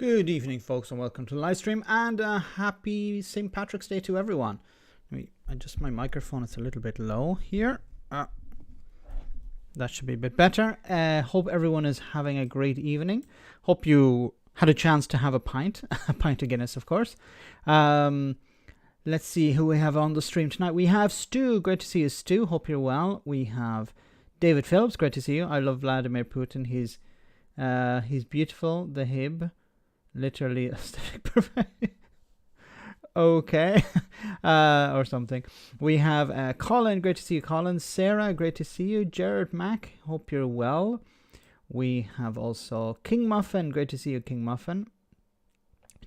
Good evening, folks, and welcome to the live stream, and happy St. Patrick's Day to everyone. Let me adjust my microphone, it's a little bit low here. That should be a bit better. Hope everyone is having a great evening. Hope you had a chance to have a pint of Guinness, of course. Let's see who we have on the stream tonight. We have Stu. Great to see you, Stu. Hope you're well. We have David Phillips. Great to see you. I love Vladimir Putin. He's beautiful. The Hib. Literally aesthetic perfect. Okay. Or something. We have Colin. Great to see you, Colin. Sarah. Great to see you. Jared Mack. Hope you're well. We have also King Muffin. Great to see you, King Muffin.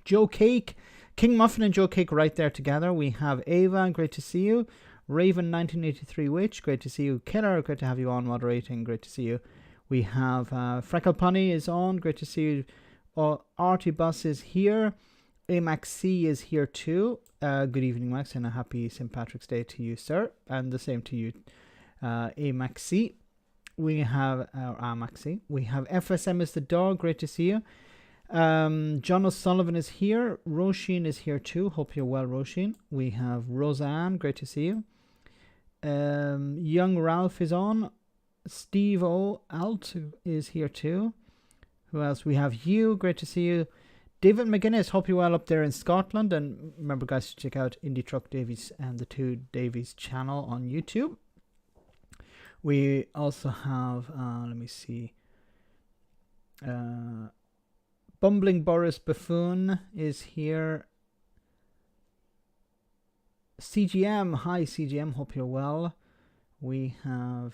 Joe Cake. King Muffin and Joe Cake right there together. We have Ava. Great to see you. Raven 1983 Witch. Great to see you. Killer. Great to have you on moderating. Great to see you. We have Freckle Punny is on. Great to see you. Artie Bus is here. Max C is here too. Good evening, Max, and a happy St. Patrick's Day to you, sir. And the same to you, Max C. We have Max C. We have FSM is the dog. Great to see you. John O'Sullivan is here. Roisin is here too. Hope you're well, Roisin. We have Roseanne. Great to see you. Young Ralph is on. Steve O. Alt is here too. Who else? We have Hugh. Great to see you. David McGuinness. Hope you're well up there in Scotland. And remember, guys, to check out Indie Truck Davies and the Two Davies channel on YouTube. We also have, let me see. Bumbling Boris Buffoon is here. CGM. Hi, CGM. Hope you're well. We have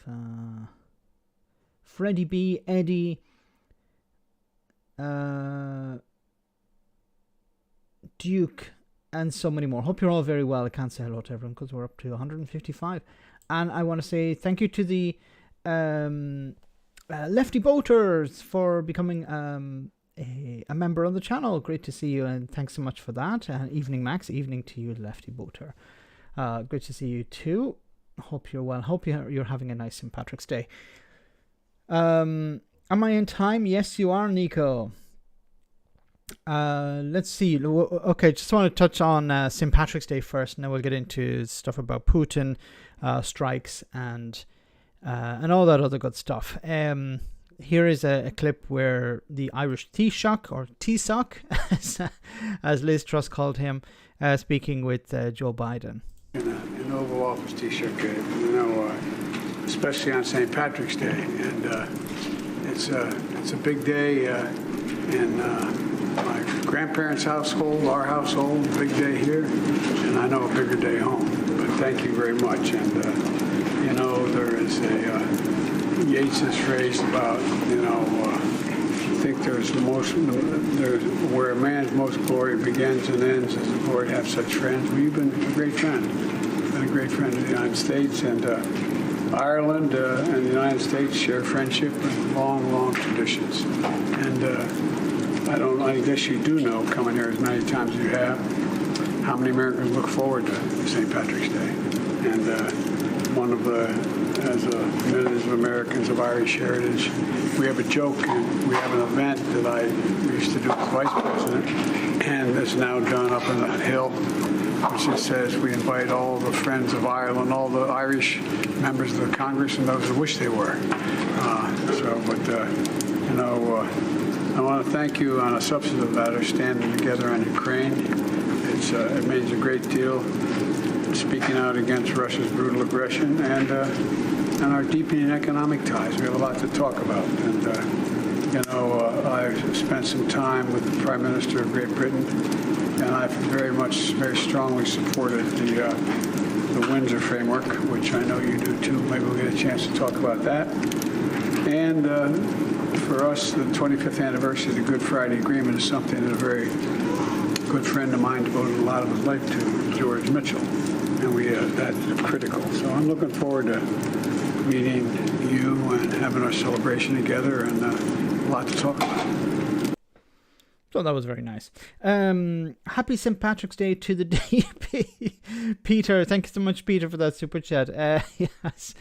Freddie B. Eddie. Duke, and so many more. Hope you're all very well. I can't say hello to everyone because we're up to 155. And I want to say thank you to the Lefty Boaters for becoming a member on the channel. Great to see you, and thanks so much for that. Evening, Max. Evening to you, Lefty Boater. Great to see you too. Hope you're well. Hope you're having a nice St. Patrick's Day. Am I in time? Yes, you are, Nico. Let's see. Okay, just want to touch on St. Patrick's Day first, and then we'll get into stuff about Putin, strikes, and all that other good stuff. Here is a clip where the Irish Taoiseach, or Taoiseach, as Liz Truss called him, speaking with Joe Biden. In Oval Office Taoiseach, especially on St. Patrick's Day, and it's a big day in my grandparents' household, our household, a big day here, and I know a bigger day home. But thank you very much. And there is Yeats' phrase about I think there's where a man's most glory begins and ends is the Lord have such friends. Well, you've been a great friend. You've been a great friend of the United States, and Ireland and the United States share friendship and long traditions. And I guess you do know, coming here as many times as you have, how many Americans look forward to St. Patrick's Day. And as a millions of Americans of Irish heritage, we have a joke, and we have an event that I used to do as vice president, and it's now done up in the hill, which just says we invite all the friends of Ireland, all the Irish members of the Congress, and those who wish they were. I want to thank you on a substantive matter, standing together on Ukraine. It means a great deal, speaking out against Russia's brutal aggression and our deepening economic ties. We have a lot to talk about. And, I've spent some time with the Prime Minister of Great Britain, and I've very strongly supported the Windsor framework, which I know you do too. Maybe we'll get a chance to talk about that. And for us, the 25th anniversary of the Good Friday Agreement is something that a very good friend of mine devoted a lot of his life to, George Mitchell, and that's critical. So I'm looking forward to meeting you and having our celebration together, and a lot to talk about. So that was very nice. Happy St. Patrick's Day to the DUP. Peter, thank you so much, Peter, for that super chat. Yes,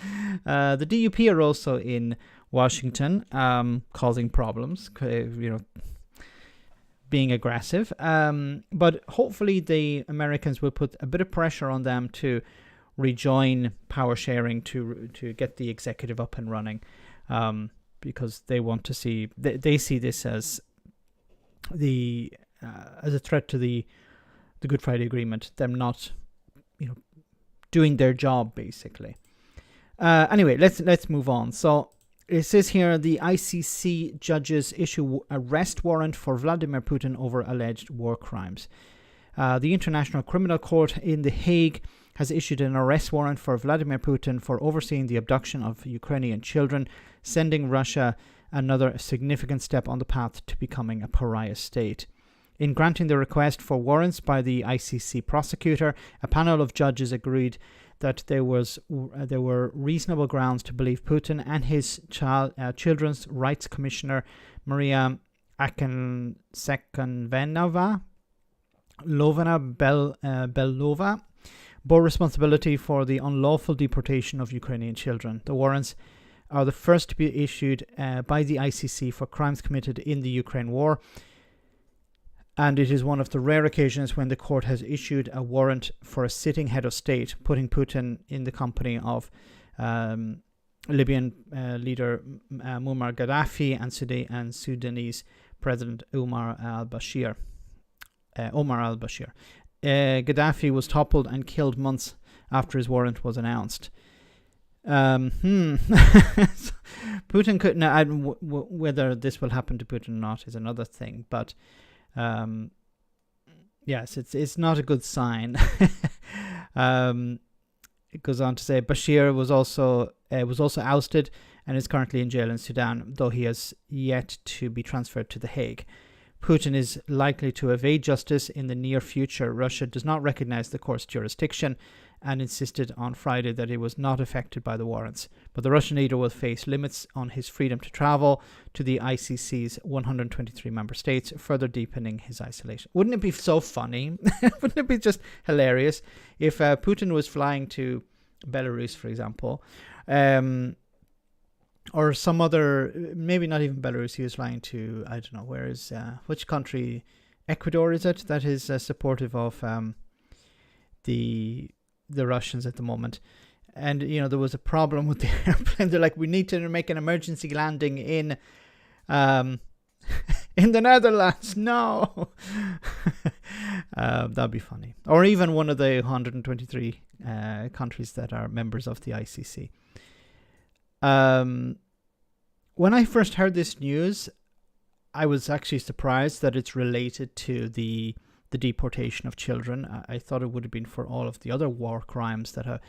the DUP are also in Washington, causing problems. being aggressive. But hopefully the Americans will put a bit of pressure on them to rejoin power sharing, to get the executive up and running, because they want to see, they see this as a threat to the Good Friday Agreement, them not doing their job basically. Anyway, let's move on. So it says here the ICC judges issue arrest warrant for Vladimir Putin over alleged war crimes. The International Criminal Court in The Hague has issued an arrest warrant for Vladimir Putin for overseeing the abduction of Ukrainian children, sending Russia another significant step on the path to becoming a pariah state. In granting the request for warrants by the ICC prosecutor, a panel of judges agreed that there were reasonable grounds to believe Putin and his children's rights commissioner Maria Belova bore responsibility for the unlawful deportation of Ukrainian children. The warrants are the first to be issued by the ICC for crimes committed in the Ukraine war, and it is one of the rare occasions when the court has issued a warrant for a sitting head of state, putting Putin in the company of Libyan leader Muammar Gaddafi and Sudanese President Omar al-Bashir. Gaddafi was toppled and killed months after his warrant was announced. Putin could now, whether this will happen to Putin or not is another thing, but yes, it's not a good sign. It goes on to say Bashir was also ousted and is currently in jail in Sudan, though he has yet to be transferred to The Hague. Putin is likely to evade justice in the near future. Russia does not recognize the court's jurisdiction and insisted on Friday that it was not affected by the warrants. But the Russian leader will face limits on his freedom to travel to the ICC's 123 member states, further deepening his isolation. Wouldn't it be so funny? Wouldn't it be just hilarious if Putin was flying to Belarus, for example, or some other, maybe not even Belarus, he was flying to, I don't know, where is, which country, Ecuador is it, that is supportive of the Russians at the moment. And, there was a problem with the airplane. They're like, we need to make an emergency landing in the Netherlands. No. That'd be funny. Or even one of the 123 countries that are members of the ICC. When I first heard this news, I was actually surprised that it's related to the deportation of children. I thought it would have been for all of the other war crimes that have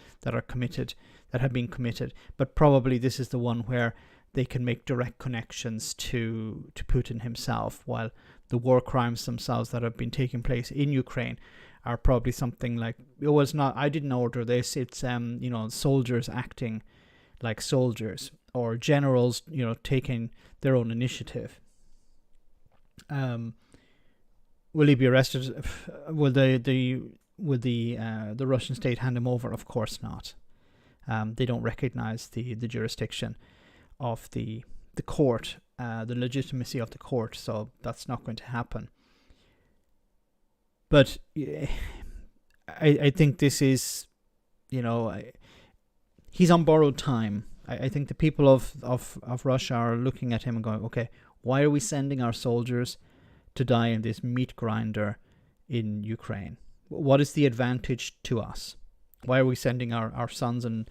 been committed, but probably this is the one where they can make direct connections to Putin himself, while the war crimes themselves that have been taking place in Ukraine are probably something like, it was not, I didn't order this, it's soldiers acting like soldiers, or generals taking their own initiative. Will he be arrested? Will the Russian state hand him over? Of course not. They don't recognize the jurisdiction of the court, the legitimacy of the court, so that's not going to happen. But I think this is, he's on borrowed time. I think the people of Russia are looking at him and going, okay, why are we sending our soldiers to die in this meat grinder in Ukraine? What is the advantage to us? Why are we sending our sons and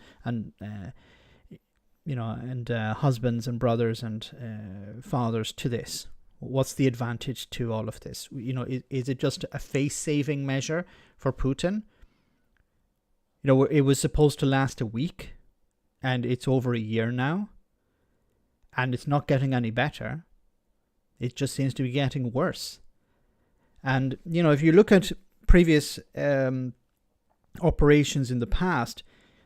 husbands and brothers and fathers to this? What's the advantage to all of this? Is it just a face-saving measure for Putin? It was supposed to last a week, and it's over a year now, and it's not getting any better. It just seems to be getting worse. And, if you look at previous operations in the past,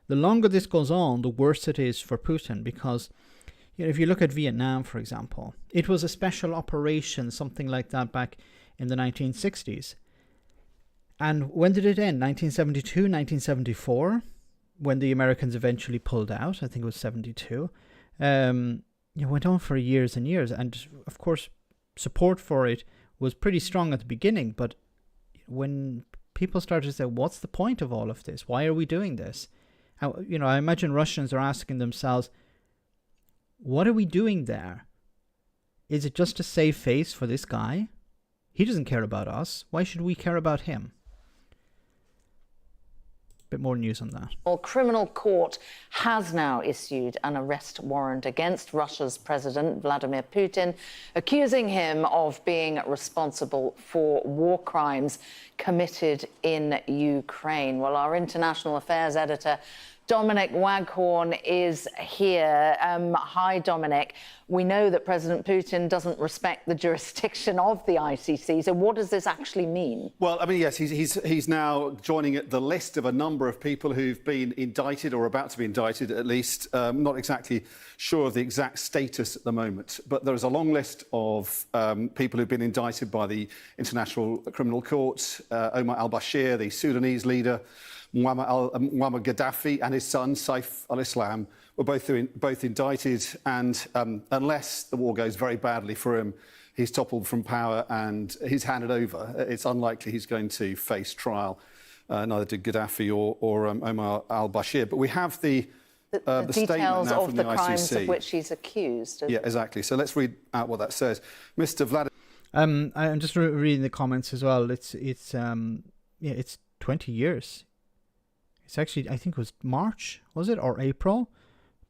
the longer this goes on, the worse it is for Putin. Because, if you look at Vietnam, for example, it was a special operation, something like that back in the 1960s. And when did it end? 1972, 1974, when the Americans eventually pulled out. I think it was 72. It went on for years and years. And, of course, support for it was pretty strong at the beginning, but when people started to say, what's the point of all of this? Why are we doing this? I imagine Russians are asking themselves, what are we doing there? Is it just to save face for this guy? He doesn't care about us. Why should we care about him? Bit more news on that. Well, criminal court has now issued an arrest warrant against Russia's President Vladimir Putin, accusing him of being responsible for war crimes committed in Ukraine. Well, our international affairs editor Dominic Waghorn is here. Hi, Dominic. We know that President Putin doesn't respect the jurisdiction of the ICC. So what does this actually mean? Well, I mean, yes, he's now joining the list of a number of people who've been indicted or about to be indicted, at least. Not exactly sure of the exact status at the moment. But there is a long list of people who've been indicted by the International Criminal Court. Omar al-Bashir, the Sudanese leader, Muammar Gaddafi and his son, Saif al-Islam, were both indicted. And unless the war goes very badly for him, he's toppled from power and he's handed over. It's unlikely he's going to face trial. Neither did Gaddafi or Omar al-Bashir. But we have the details now of from the the crimes ICC. of which he's accused. Yeah, exactly. So let's read out what that says. Mr. Vladimir. I'm just reading the comments as well. It's 20 years. It's actually, I think it was March, was it, or April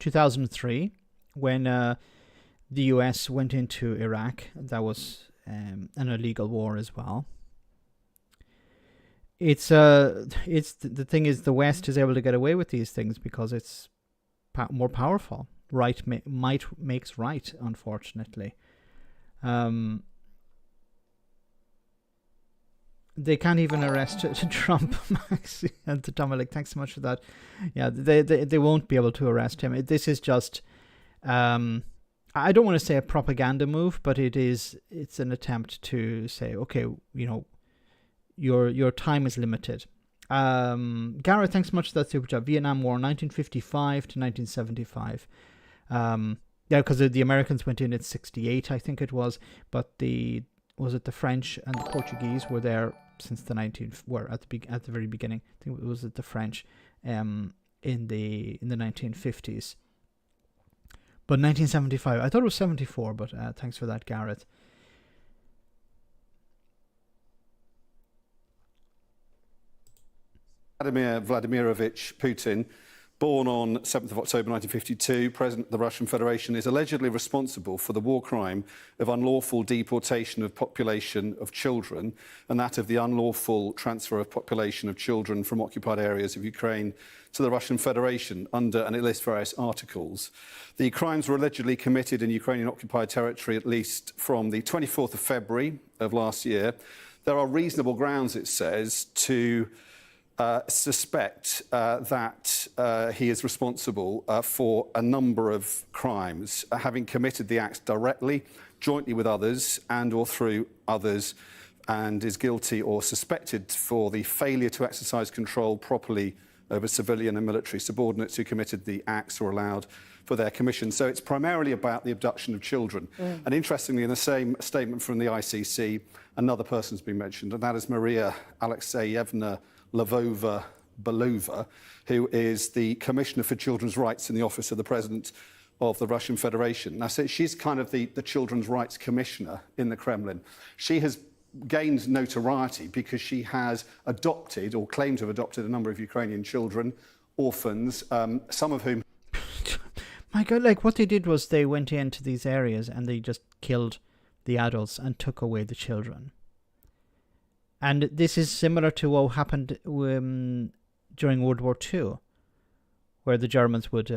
2003, when the US went into Iraq. That was an illegal war as well. The thing is, the West is able to get away with these things because it's more powerful. Right makes right, unfortunately. They can't even arrest Trump. Max and Dominic, thanks so much for that. Yeah, they won't be able to arrest him. This is just, I don't want to say a propaganda move, but it's an attempt to say, okay, your time is limited. Gareth, thanks so much for that super chat. Vietnam War, 1955 to 1975. Yeah, because the Americans went in at 68, I think it was, but the French and the Portuguese were there since the at the very beginning. I think it was the French in the 1950s. But 1975, I thought it was 74, but thanks for that, Gareth. Vladimir Vladimirovich Putin, born on 7th of October 1952, President of the Russian Federation, is allegedly responsible for the war crime of unlawful deportation of population of children and that of the unlawful transfer of population of children from occupied areas of Ukraine to the Russian Federation under, and it lists various articles. The crimes were allegedly committed in Ukrainian occupied territory at least from the 24th of February of last year. There are reasonable grounds, it says, to suspect that he is responsible for a number of crimes, having committed the acts directly, jointly with others and or through others, and is guilty or suspected for the failure to exercise control properly over civilian and military subordinates who committed the acts or allowed for their commission. So it's primarily about the abduction of children. And interestingly, in the same statement from the ICC, another person's been mentioned, and that is Maria Alexeyevna Lvova-Belova, who is the Commissioner for Children's Rights in the Office of the President of the Russian Federation. Now, so she's kind of the Children's Rights Commissioner in the Kremlin. She has gained notoriety because she has adopted, or claimed to have adopted, a number of Ukrainian children, orphans, some of whom... My God, like what they did was they went into these areas and they just killed the adults and took away the children. And this is similar to what happened during World War II, where the Germans would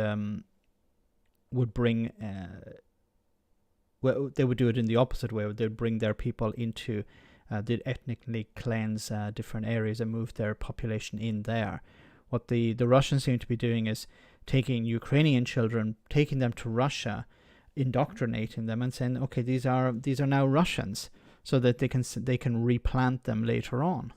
bring, well, they would do it in the opposite way. They'd bring their people into, they'd ethnically cleanse different areas and move their population in there. What the Russians seem to be doing is taking Ukrainian children, taking them to Russia, indoctrinating them, and saying, okay, these are now Russians, so that they can replant them later on.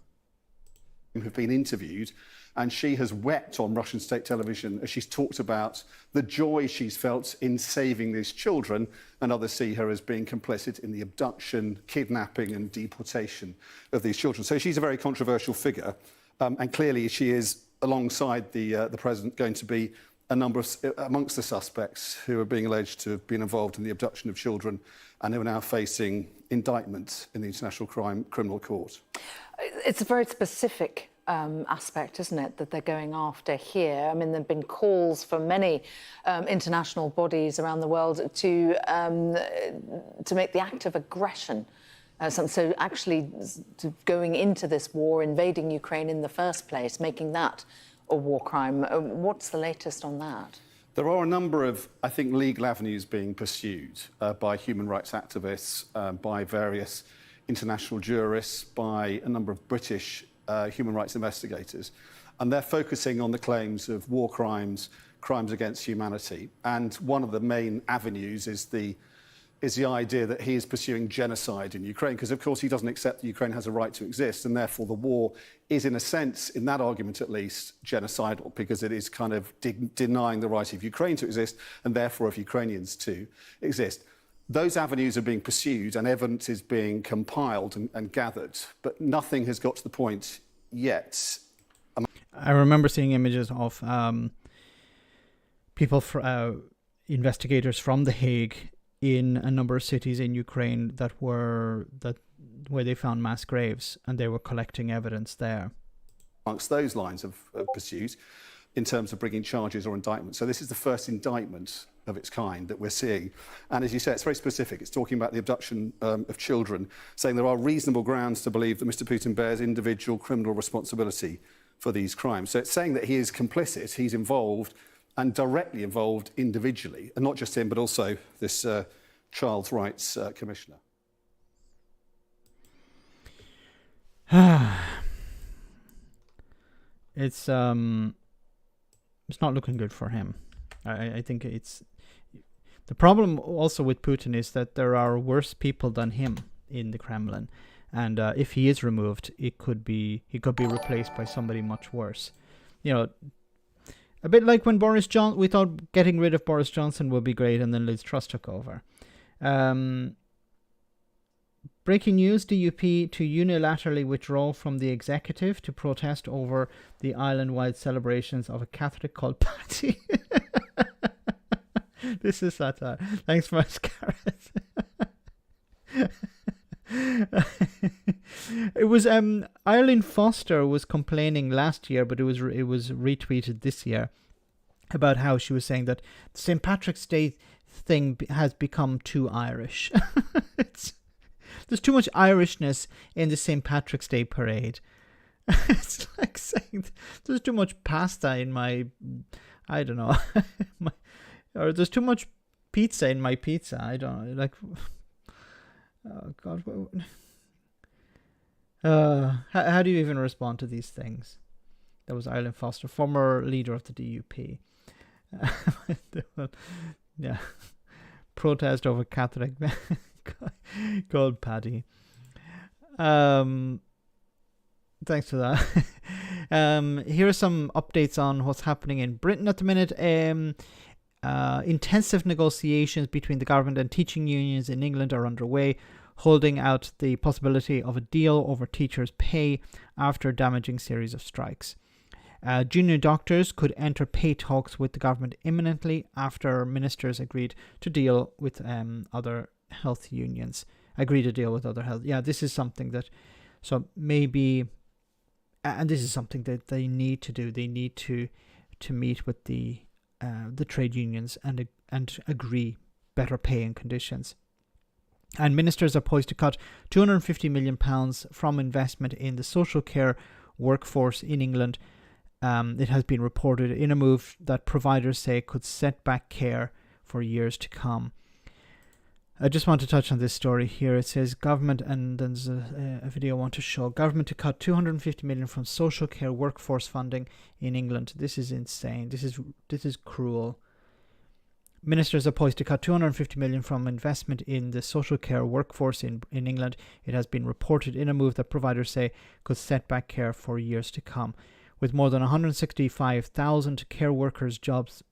Have been interviewed And she has wept on Russian state television as she's talked about the joy she's felt in saving these children, and others see her as being complicit in the abduction, kidnapping and deportation of these children. So she's a very controversial figure, and clearly she is, alongside the president, going to be a number of, amongst the suspects who are being alleged to have been involved in the abduction of children and who are now facing indictment in the International Criminal Court. It's a very specific aspect, isn't it, that they're going after here? I mean, there have been calls from many international bodies around the world to make the act of aggression. So actually going into this war, invading Ukraine in the first place, making that a war crime. What's the latest on that? There are a number of, I think, legal avenues being pursued by human rights activists, by various international jurists, by a number of British human rights investigators. And they're focusing on the claims of war crimes, crimes against humanity. And one of the main avenues is the idea that he is pursuing genocide in Ukraine, because, of course, he doesn't accept that Ukraine has a right to exist, and therefore the war is, in a sense, in that argument at least, genocidal, because it is kind of denying the right of Ukraine to exist, and therefore of Ukrainians to exist. Those avenues are being pursued, and evidence is being compiled and gathered, but nothing has got to the point yet. I remember seeing images of people, investigators from The Hague, in a number of cities in Ukraine where they found mass graves, and they were collecting evidence there. Amongst those lines of pursuit, in terms of bringing charges or indictments. So this is the first indictment of its kind that we're seeing. And as you say, it's very specific. It's talking about the abduction of children, saying there are reasonable grounds to believe that Mr. Putin bears individual criminal responsibility for these crimes. So it's saying that he is complicit, he's involved, and directly involved individually, and not just him, but also this Child's Rights Commissioner. It's not looking good for him. I think it's the problem also with Putin is that there are worse people than him in the Kremlin, and if he is removed, he could be replaced by somebody much worse. You know, a bit like when we thought getting rid of Boris Johnson would be great, and then Liz Truss took over. Breaking news, DUP to unilaterally withdraw from the executive to protest over the island-wide celebrations of a Catholic called Patty. This is satire. Thanks much, Gareth. It was Eileen Foster was complaining last year, but it was retweeted this year about how she was saying that the St. Patrick's Day thing has become too Irish. There's too much Irishness in the St. Patrick's Day parade. It's like saying there's too much pasta in my, I don't know, or there's too much pizza in my pizza. I don't know, like, oh God. How do you even respond to these things? That was Eileen Foster, former leader of the DUP. Yeah. Protest over Catholic called Paddy. Thanks for that. Here are some updates on what's happening in Britain at the minute. Intensive negotiations between the government and teaching unions in England are underway, holding out the possibility of a deal over teachers' pay after a damaging series of strikes. Junior doctors could enter pay talks with the government imminently after ministers agreed to deal with other health unions. Yeah, this is something that, so maybe, and this is something that they need to do. They need to meet with the trade unions and agree better pay and conditions. And ministers are poised to cut £250 million from investment in the social care workforce in England. It has been reported in a move that providers say could set back care for years to come. I just want to touch on this story here. It says government, and there's a video I want to show. Government to cut 250 million from social care workforce funding in England. This is insane. This is cruel. Ministers are poised to cut 250 million from investment in the social care workforce in England. It has been reported in a move that providers say could set back care for years to come. with more than 165,000 care worker jobs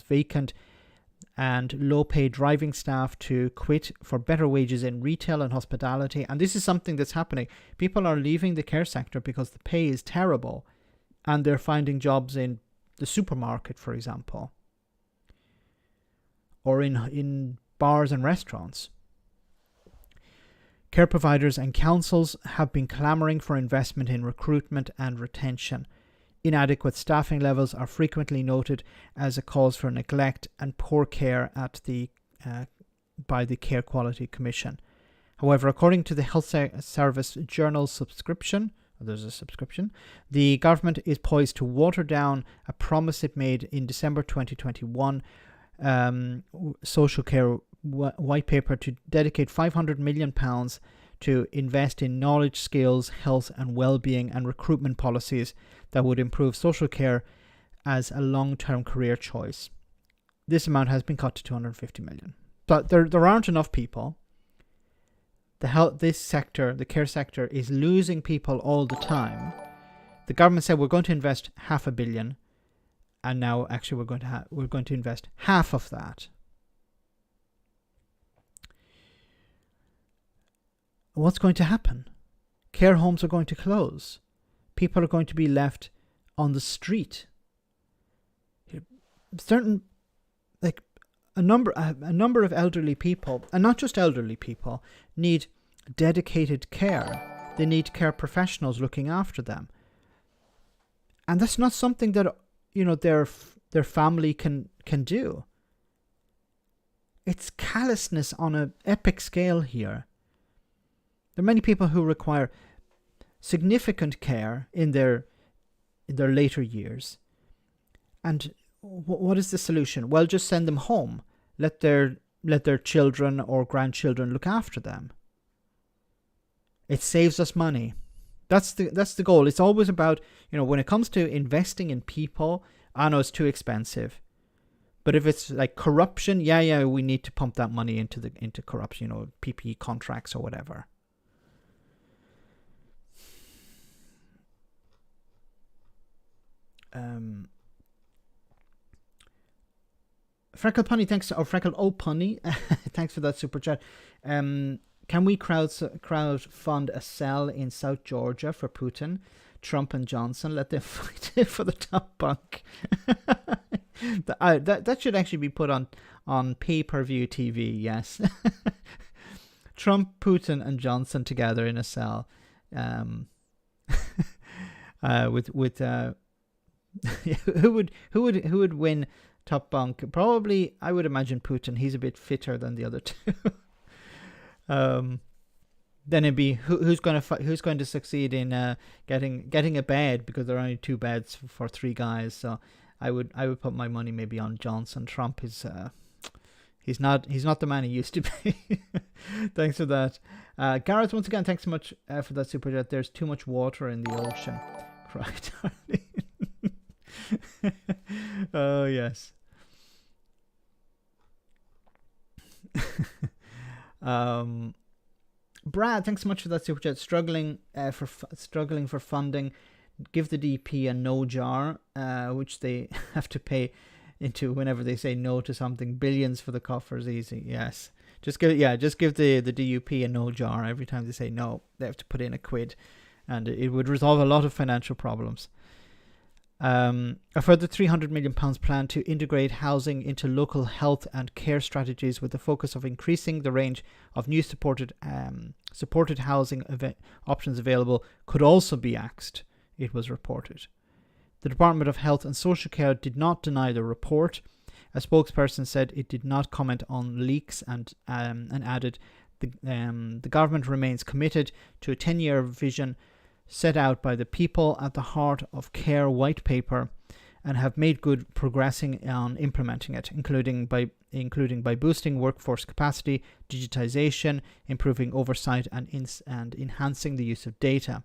vacant, and low-paid driving staff to quit for better wages in retail and hospitality. And this is something that's happening. People are leaving the care sector because the pay is terrible, and they're finding jobs in the supermarket, for example, or in bars and restaurants. Care providers and councils have been clamouring for investment in recruitment and retention. Inadequate staffing levels are frequently noted as a cause for neglect and poor care by the Care Quality Commission. However, according to the Health Service Journal subscription, there's a subscription, the government is poised to water down a promise it made in December 2021 social care white paper to dedicate £500 million to invest in knowledge, skills, health and well-being and recruitment policies that would improve social care as a long-term career choice. This amount has been cut to 250 million. But there aren't enough people. The care sector is losing people all the time. The government said we're going to invest £500 million, and now actually we're going to invest half of that. What's going to happen? Care homes are going to close. People are going to be left on the street. A number of elderly people, and not just elderly people, need dedicated care. They need care professionals looking after them, and that's not something that their family can do. It's callousness on an epic scale here. There are many people who require significant care in their later years, and what is the solution? Well, just send them home. Let their children or grandchildren look after them. It saves us money. That's the goal. It's always about, when it comes to investing in people, I know it's too expensive. But if it's like corruption, we need to pump that money into corruption, PPE contracts or whatever. Freckle Punny, Freckle O Punny, thanks for that super chat. Can we crowdfund a cell in South Georgia for Putin, Trump and Johnson? Let them fight for the top bunk. That should actually be put on pay-per-view TV, yes. Trump, Putin and Johnson together in a cell. With who would win top bunk? Probably, I would imagine Putin. He's a bit fitter than the other two. Then it'd be who's going to succeed in getting a bed, because there are only 2 beds for 3 guys. So I would put my money maybe on Johnson. Trump is he's not the man he used to be. Thanks for that, Gareth. Once again, thanks so much for that super chat. There's too much water in the ocean. Cried Arlene. Oh yes. Brad, thanks so much for that super chat. Struggling for funding. Give the DP a no jar, which they have to pay into whenever they say no to something. Billions for the coffers, easy. Yes, just give the DUP a no jar every time they say no. They have to put in a quid, and it would resolve a lot of financial problems. A further £300 million plan to integrate housing into local health and care strategies, with the focus of increasing the range of new supported housing options available, could also be axed, it was reported. The Department of Health and Social Care did not deny the report. A spokesperson said it did not comment on leaks and added the government remains committed to a 10-year vision set out by the people at the heart of care white paper, and have made good progressing on implementing it, including by boosting workforce capacity, digitization, improving oversight and enhancing the use of data.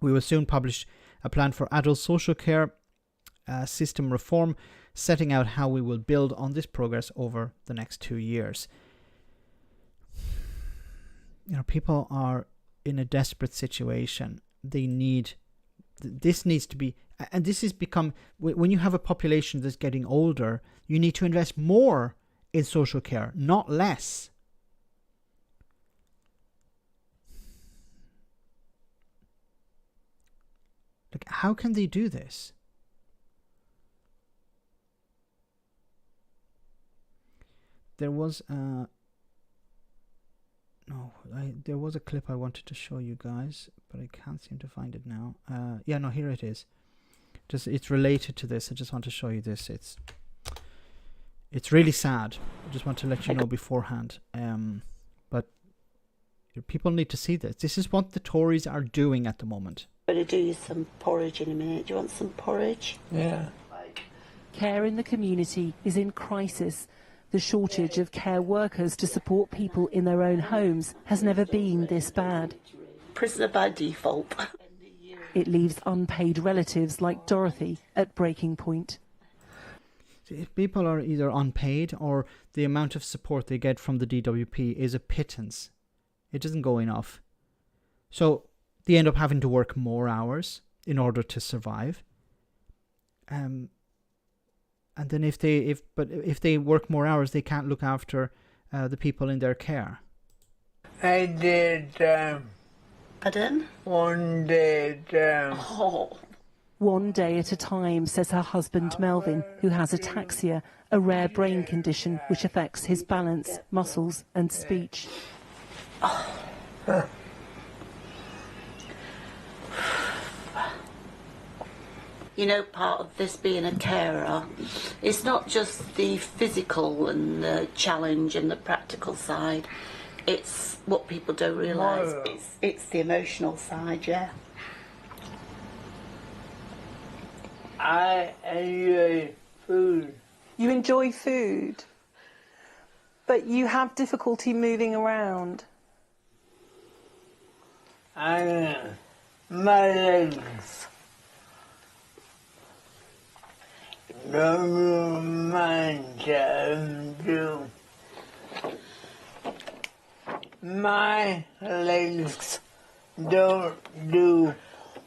We will soon publish a plan for adult social care system reform, setting out how we will build on this progress over the next 2 years. People are in a desperate situation. They need This needs to be, and this has become, when you have a population that's getting older, you need to invest more in social care, not less. Like, how can they do this? There was there was a clip I wanted to show you guys, but I can't seem to find it now. Yeah, no, here it is. It's related to this. I just want to show you this. It's really sad. I just want to let you know beforehand. But people need to see this. This is what the Tories are doing at the moment. I'm going to do you some porridge in a minute. Do you want some porridge? Yeah. Care in the community is in crisis. The shortage of care workers to support people in their own homes has never been this bad. Prisoner by default. It leaves unpaid relatives like Dorothy at breaking point. People are either unpaid, or the amount of support they get from the DWP is a pittance. It doesn't go enough. So they end up having to work more hours in order to survive. And then if they work more hours, they can't look after the people in their care. I did. Pardon? One day. Oh. One day at a time, says her husband Melvin, who has ataxia, a rare brain condition which affects his balance, muscles and speech. You know, part of this being a carer, it's not just the physical and the challenge and the practical side. It's what people don't realise. It's the emotional side, yeah. I enjoy food. You enjoy food, but you have difficulty moving around. And my legs don't mind do. My legs don't do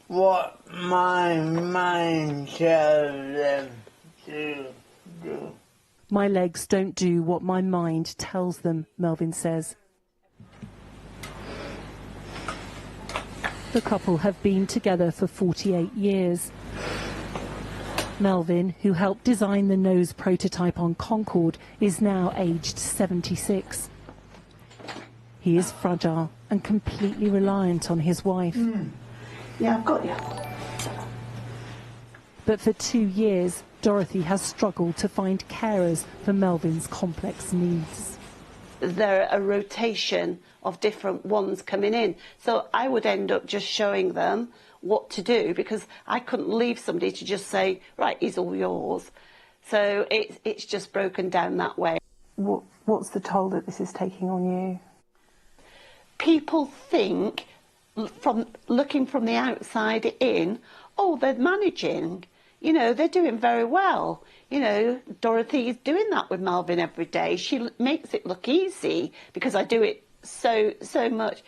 what my mind tells them to do. My legs don't do what my mind tells them, Melvin says. The couple have been together for 48 years. Melvin, who helped design the nose prototype on Concorde, is now aged 76. He is fragile and completely reliant on his wife. Yeah, I've got you. But for 2 years, Dorothy has struggled to find carers for Melvin's complex needs. There are a rotation of different ones coming in. So I would end up just showing them what to do, because I couldn't leave somebody to just say, right, he's all yours. So it's just broken down that way. What's the toll that this is taking on you? People think, from looking from the outside in, oh, they're managing. You know, they're doing very well. You know, Dorothy is doing that with Melvin every day. She makes it look easy because I do it so much.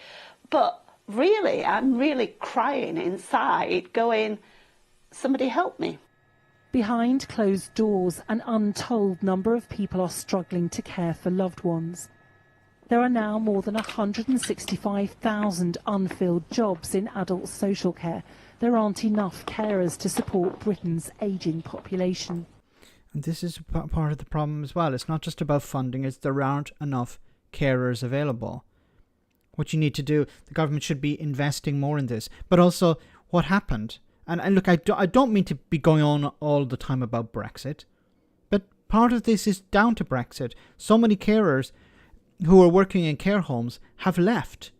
But really, I'm really crying inside, going, somebody help me. Behind closed doors, an untold number of people are struggling to care for loved ones. There are now more than 165,000 unfilled jobs in adult social care. There aren't enough carers to support Britain's ageing population. And this is part of the problem as well. It's not just about funding, it's there aren't enough carers available. What you need to do, the government should be investing more in this. But also, what happened? And look, I don't mean to be going on all the time about Brexit, but part of this is down to Brexit. So many carers who are working in care homes have left,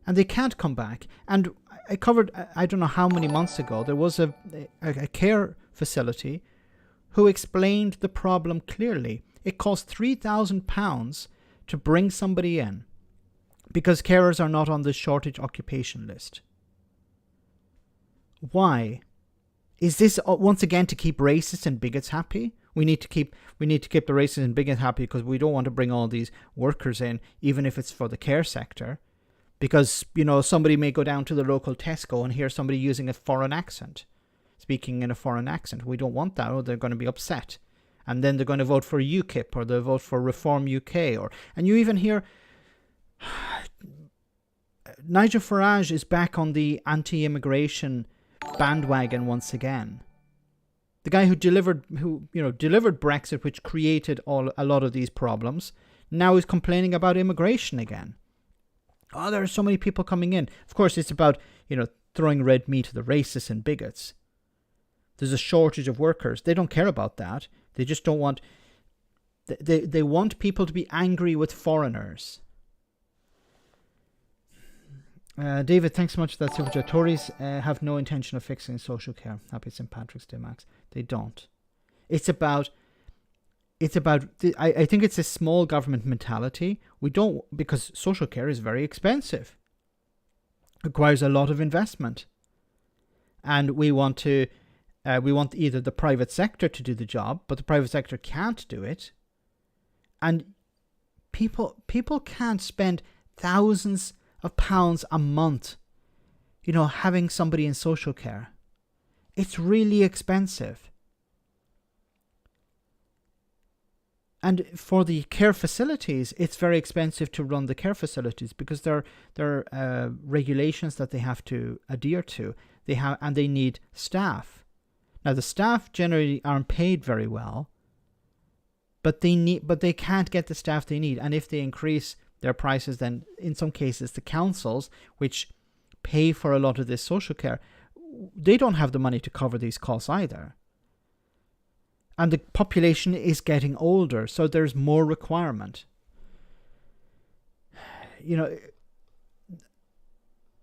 and they can't come back. And I covered, I don't know how many months ago, there was a care facility who explained the problem clearly. It cost £3,000 to bring somebody in because carers are not on the shortage occupation list. Why? Is this once again to keep racists and bigots happy? We need to keep the racists and bigots happy because we don't want to bring all these workers in, even if it's for the care sector. Because, you know, somebody may go down to the local Tesco and hear somebody using a foreign accent, speaking in a foreign accent. We don't want that, or they're going to be upset. And then they're going to vote for UKIP, or they'll vote for Reform UK. And you even hear Nigel Farage is back on the anti-immigration bandwagon once again. The guy who delivered Brexit, which created a lot of these problems, now is complaining about immigration again. Oh, there are so many people coming in. Of course, it's about, you know, throwing red meat to the racists and bigots. There's a shortage of workers. They don't care about that. They just don't want... They want people to be angry with foreigners. David, thanks so much for that super chat. Tories have no intention of fixing social care. Happy St. Patrick's Day, Max. They don't. It's about... I think it's a small government mentality. We don't, because social care is very expensive. It requires a lot of investment. And we want either the private sector to do the job, but the private sector can't do it. And people can't spend thousands of pounds a month, you know, having somebody in social care. It's really expensive. And for the care facilities, it's very expensive to run the care facilities because there are regulations that they have to adhere to. And they need staff. Now, the staff generally aren't paid very well, but they can't get the staff they need. And if they increase their prices, then in some cases the councils, which pay for a lot of this social care, they don't have the money to cover these costs either. And the population is getting older, so there's more requirement. You know,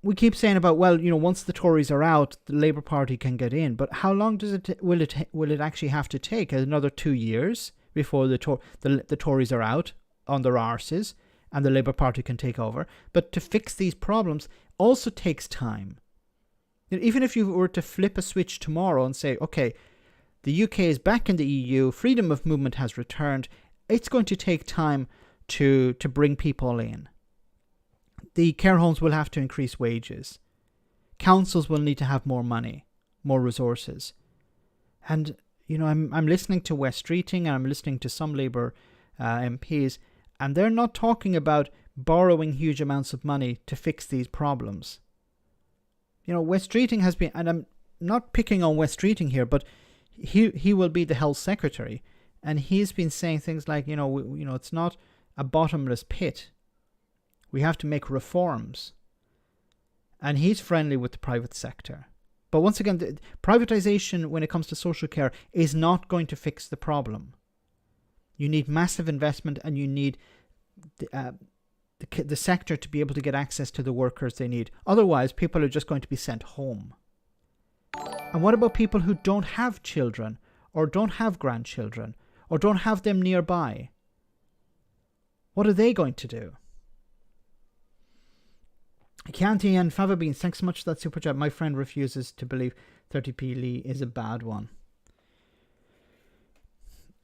we keep saying about, well, you know, once the Tories are out, the Labour Party can get in. But how long will it actually have to take? Another 2 years before the Tories are out on their arses and the Labour Party can take over? But to fix these problems also takes time. Even if you were to flip a switch tomorrow and say, okay, the UK is back in the EU, freedom of movement has returned, it's going to take time to bring people in. The care homes will have to increase wages. Councils will need to have more money, more resources. And, you know, I'm listening to Wes Streeting and I'm listening to some Labour MPs, and they're not talking about borrowing huge amounts of money to fix these problems. You know, Wes Streeting has been, and I'm not picking on Wes Streeting here, but he will be the health secretary, and he's been saying things like, you know, it's not a bottomless pit. We have to make reforms. And he's friendly with the private sector. But once again, the privatization when it comes to social care is not going to fix the problem. You need massive investment, and you need the sector to be able to get access to the workers they need. Otherwise, people are just going to be sent home. And what about people who don't have children, or don't have grandchildren, or don't have them nearby? What are they going to do? Chianti and Fava Beans, thanks so much for that super chat. My friend refuses to believe 30p Lee is a bad one.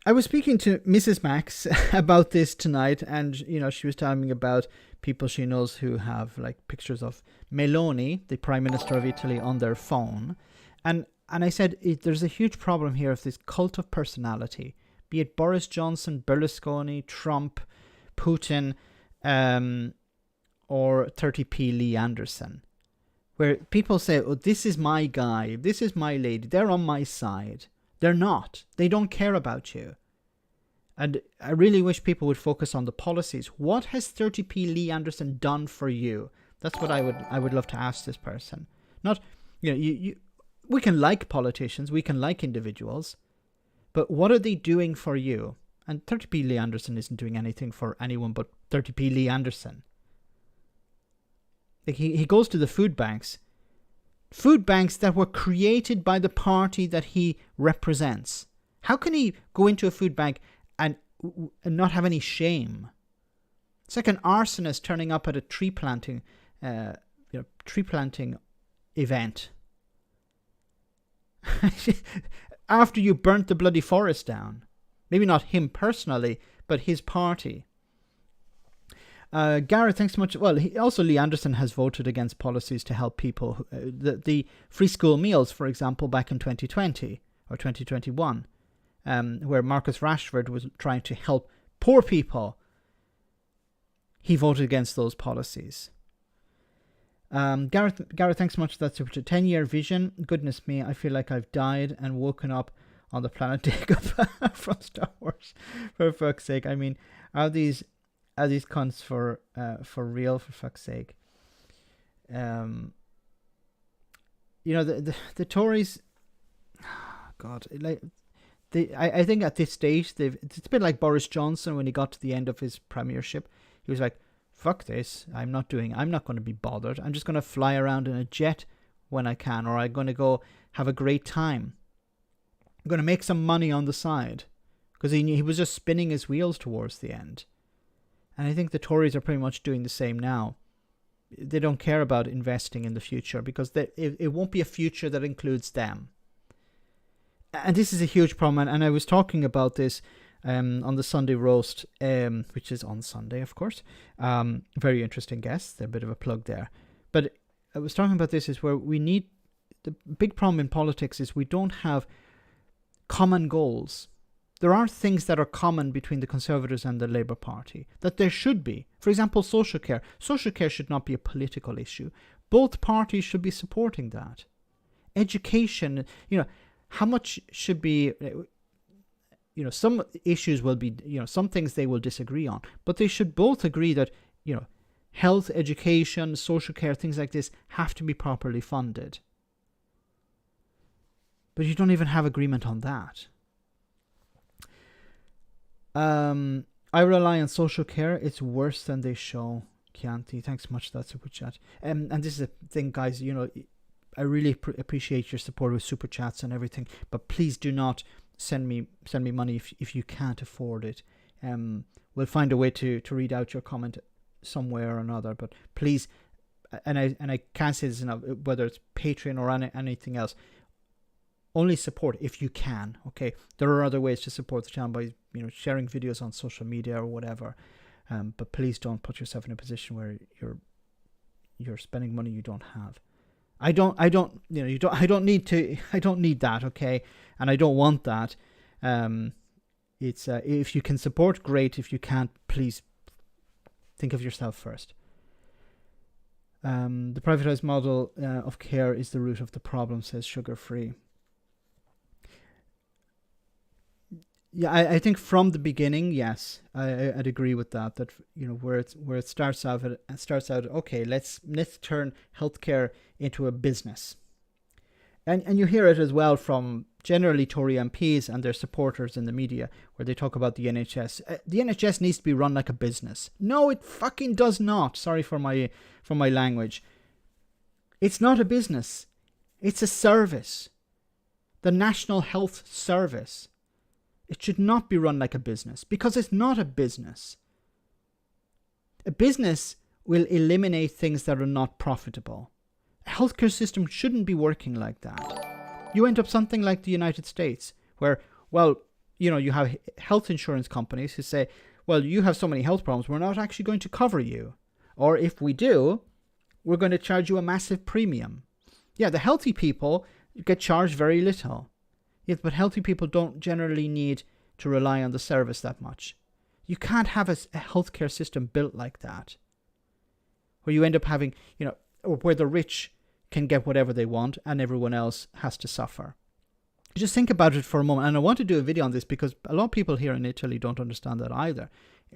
I was speaking to Mrs. Max about this tonight, and, you know, she was telling me about people she knows who have, like, pictures of Meloni, the Prime Minister of Italy, on their phone. And I said, there's a huge problem here of this cult of personality, be it Boris Johnson, Berlusconi, Trump, Putin, or 30p Lee Anderson, where people say, oh, this is my guy, this is my lady, they're on my side. They're not. They don't care about you. And I really wish people would focus on the policies. What has 30p Lee Anderson done for you? That's what I would love to ask this person. Not, you know, we can like politicians, we can like individuals, but what are they doing for you? And 30p Lee Anderson isn't doing anything for anyone but 30p Lee Anderson. Like, he goes to the food banks that were created by the party that he represents. How can he go into a food bank and not have any shame? It's like an arsonist turning up at a tree planting event after you burnt the bloody forest down. Maybe not him personally, but his party. Gareth, thanks so much. Well, Lee Anderson has voted against policies to help people. The free school meals, for example, back in 2020 or 2021, where Marcus Rashford was trying to help poor people. He voted against those policies. Gareth, thanks so much for that super chat. 10-year vision. Goodness me, I feel like I've died and woken up on the planet Jacob from Star Wars. For fuck's sake. I mean, are these cunts for real, for fuck's sake? You know, the Tories, God, like I think at this stage it's a bit like Boris Johnson when he got to the end of his premiership. He was like, fuck this, I'm not going to be bothered. I'm just going to fly around in a jet when I can, or I'm going to go have a great time. I'm going to make some money on the side. Because he was just spinning his wheels towards the end. And I think the Tories are pretty much doing the same now. They don't care about investing in the future because it won't be a future that includes them. And this is a huge problem. And I was talking about this on the Sunday roast, which is on Sunday, of course. Very interesting guests. A bit of a plug there. But I was talking about this is where the big problem in politics is we don't have common goals. There are things that are common between the Conservatives and the Labour Party that there should be. For example, social care. Social care should not be a political issue. Both parties should be supporting that. Education, how much should be, some issues will be, some things they will disagree on, but they should both agree that, health, education, social care, things like this have to be properly funded. But you don't even have agreement on that. I rely on social care. It's worse than they show. Chianti, thanks so much for that super chat. And this is the thing, guys, I really appreciate your support with super chats and everything, but please do not send me money if you can't afford it. We'll find a way to read out your comment somewhere or another, but please, and I can't say this enough, whether it's Patreon or anything else, only support if you can. Okay, there are other ways to support the channel by sharing videos on social media or whatever, but please don't put yourself in a position where you're spending money you don't have. I don't need that, okay, and I don't want that. It's if you can support, great. If you can't, please think of yourself first. The privatized model of care is the root of the problem, says Sugar Free. Yeah, I think from the beginning, yes, I'd agree with that. That where it starts out, okay, let's turn healthcare into a business, and you hear it as well from generally Tory MPs and their supporters in the media, where they talk about the NHS. The NHS needs to be run like a business. No, it fucking does not. Sorry for my language. It's not a business. It's a service. The National Health Service. It should not be run like a business because it's not a business. A business will eliminate things that are not profitable. A healthcare system shouldn't be working like that. You end up something like the United States where, you have health insurance companies who say, well, you have so many health problems, we're not actually going to cover you. Or if we do, we're going to charge you a massive premium. Yeah, the healthy people get charged very little. Yes, but healthy people don't generally need to rely on the service that much. You can't have a healthcare system built like that, where you end up having, where the rich can get whatever they want and everyone else has to suffer. Just think about it for a moment. And I want to do a video on this because a lot of people here in Italy don't understand that either.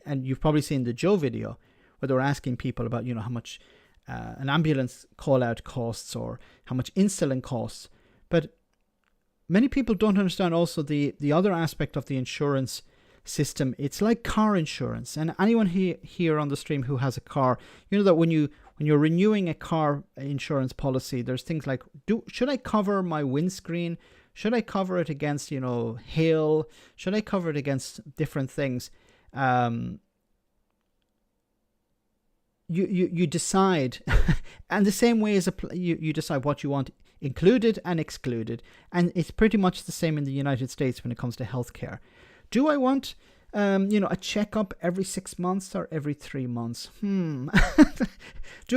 And you've probably seen the Joe video where they were asking people about, how much an ambulance call out costs or how much insulin costs. But many people don't understand also the other aspect of the insurance system. It's like car insurance. And anyone here on the stream who has a car, that when you're renewing a car insurance policy, there's things like, should I cover my windscreen? Should I cover it against, hail? Should I cover it against different things? You decide, and the same way as you decide what you want included and excluded, and it's pretty much the same in the United States when it comes to healthcare. Do I want a checkup every 6 months or every 3 months? Do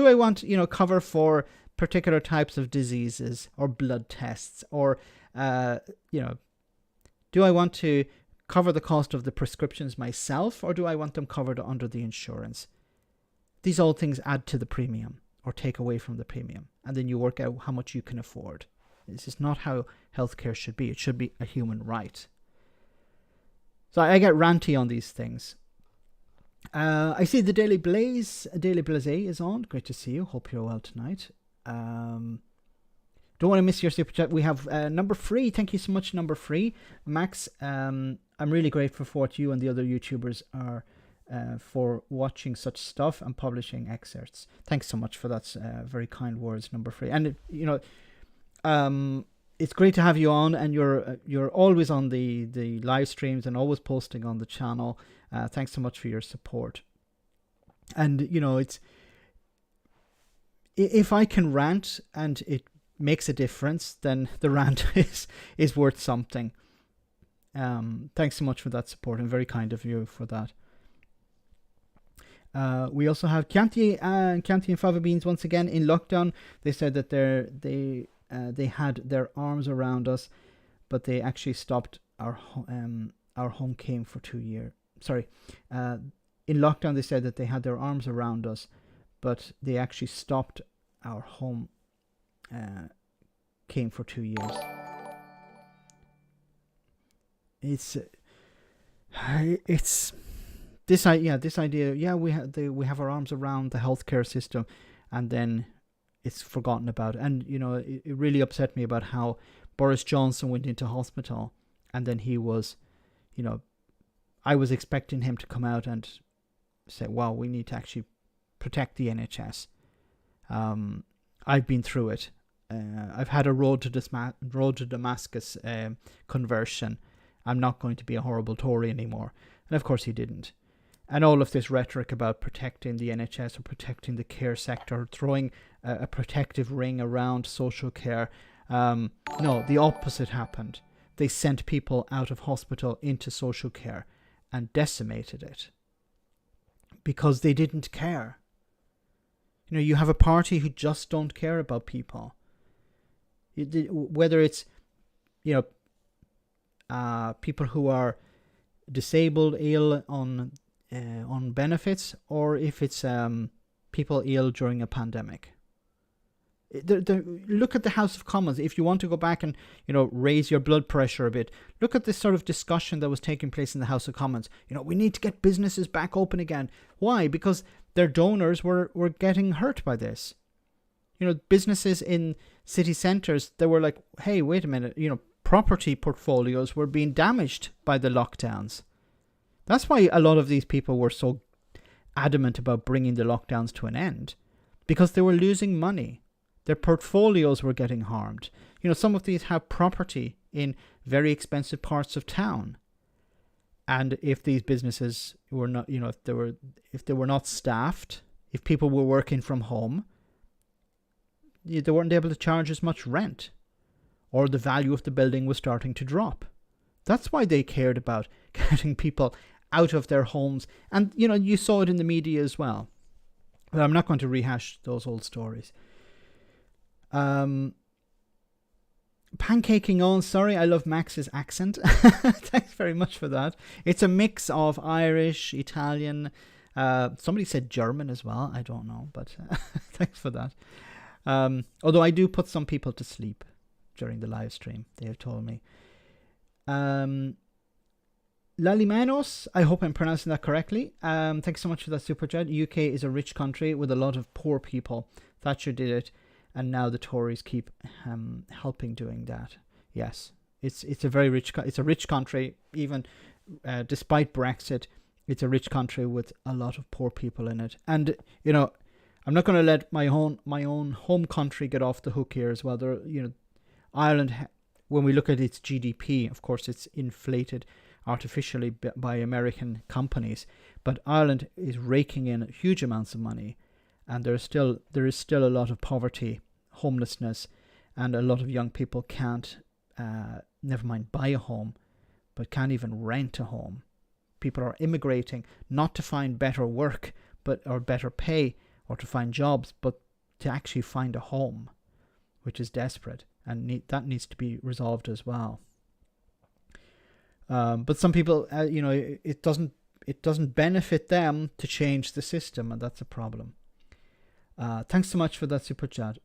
I want, cover for particular types of diseases or blood tests, or, do I want to cover the cost of the prescriptions myself, or do I want them covered under the insurance? These all things add to the premium or take away from the premium, and then you work out how much you can afford. This is not how healthcare should be. It should be a human right. So I get ranty on these things. I see the Daily Blaze is on. Great to see you. Hope you're well tonight. Don't want to miss your super chat. We have number 3. Thank you so much, number 3. Max, I'm really grateful for what you and the other YouTubers are for watching such stuff and publishing excerpts. Thanks so much for that very kind words, number 3. And it's great to have you on, and you're always on the live streams and always posting on the channel. Thanks so much for your support. And it's, if I can rant and it makes a difference, then the rant is worth something. Thanks so much for that support, and very kind of you for that. We also have Chianti and Fava Beans once again in lockdown. They said that they had their arms around us, but they actually stopped our home came for 2 years. Sorry, in lockdown they said that they had their arms around us, but they actually stopped our home came for 2 years. It's this idea. Yeah, we have our arms around the healthcare system, and then it's forgotten about. And it really upset me about how Boris Johnson went into hospital, and then he was, I was expecting him to come out and say, "Wow, we need to actually protect the NHS." I've been through it. I've had a road to Damascus conversion. I'm not going to be a horrible Tory anymore. And of course he didn't. And all of this rhetoric about protecting the NHS or protecting the care sector, throwing a protective ring around social care. No, the opposite happened. They sent people out of hospital into social care and decimated it because they didn't care. You have a party who just don't care about people. Whether it's, people who are disabled, ill on benefits, or if it's people ill during a pandemic. Look at the House of Commons. If you want to go back and raise your blood pressure a bit, look at this sort of discussion that was taking place in the House of Commons. We need to get businesses back open again. Why? Because their donors were getting hurt by this. Businesses in city centres, they were like, hey, wait a minute, property portfolios were being damaged by the lockdowns. That's why a lot of these people were so adamant about bringing the lockdowns to an end, because they were losing money. Their portfolios were getting harmed. Some of these have property in very expensive parts of town. And if these businesses were not, if they were not staffed, if people were working from home, they weren't able to charge as much rent, or the value of the building was starting to drop. That's why they cared about getting people out of their homes. And, you saw it in the media as well. But I'm not going to rehash those old stories. Pancaking on, sorry, I love Max's accent. Thanks very much for that. It's a mix of Irish, Italian, somebody said German as well, I don't know, but thanks for that. Although I do put some people to sleep during the live stream, they have told me. Lalimanos, I hope I'm pronouncing that correctly. Thanks so much for that super chat. UK is a rich country with a lot of poor people. Thatcher did it, and now the Tories keep helping doing that. Yes, it's a very rich. It's a rich country, even despite Brexit. It's a rich country with a lot of poor people in it, and I'm not going to let my own home country get off the hook here as well. There, Ireland, when we look at its GDP, of course, it's inflated artificially by American companies, but Ireland is raking in huge amounts of money, and there is still a lot of poverty, homelessness, and a lot of young people can't, never mind buy a home, but can't even rent a home. people are immigrating not to find better work, or better pay, or to find jobs, but to actually find a home, which is desperate, and that needs to be resolved as well. But some people, it doesn't benefit them to change the system, and that's a problem. Thanks so much for that super chat.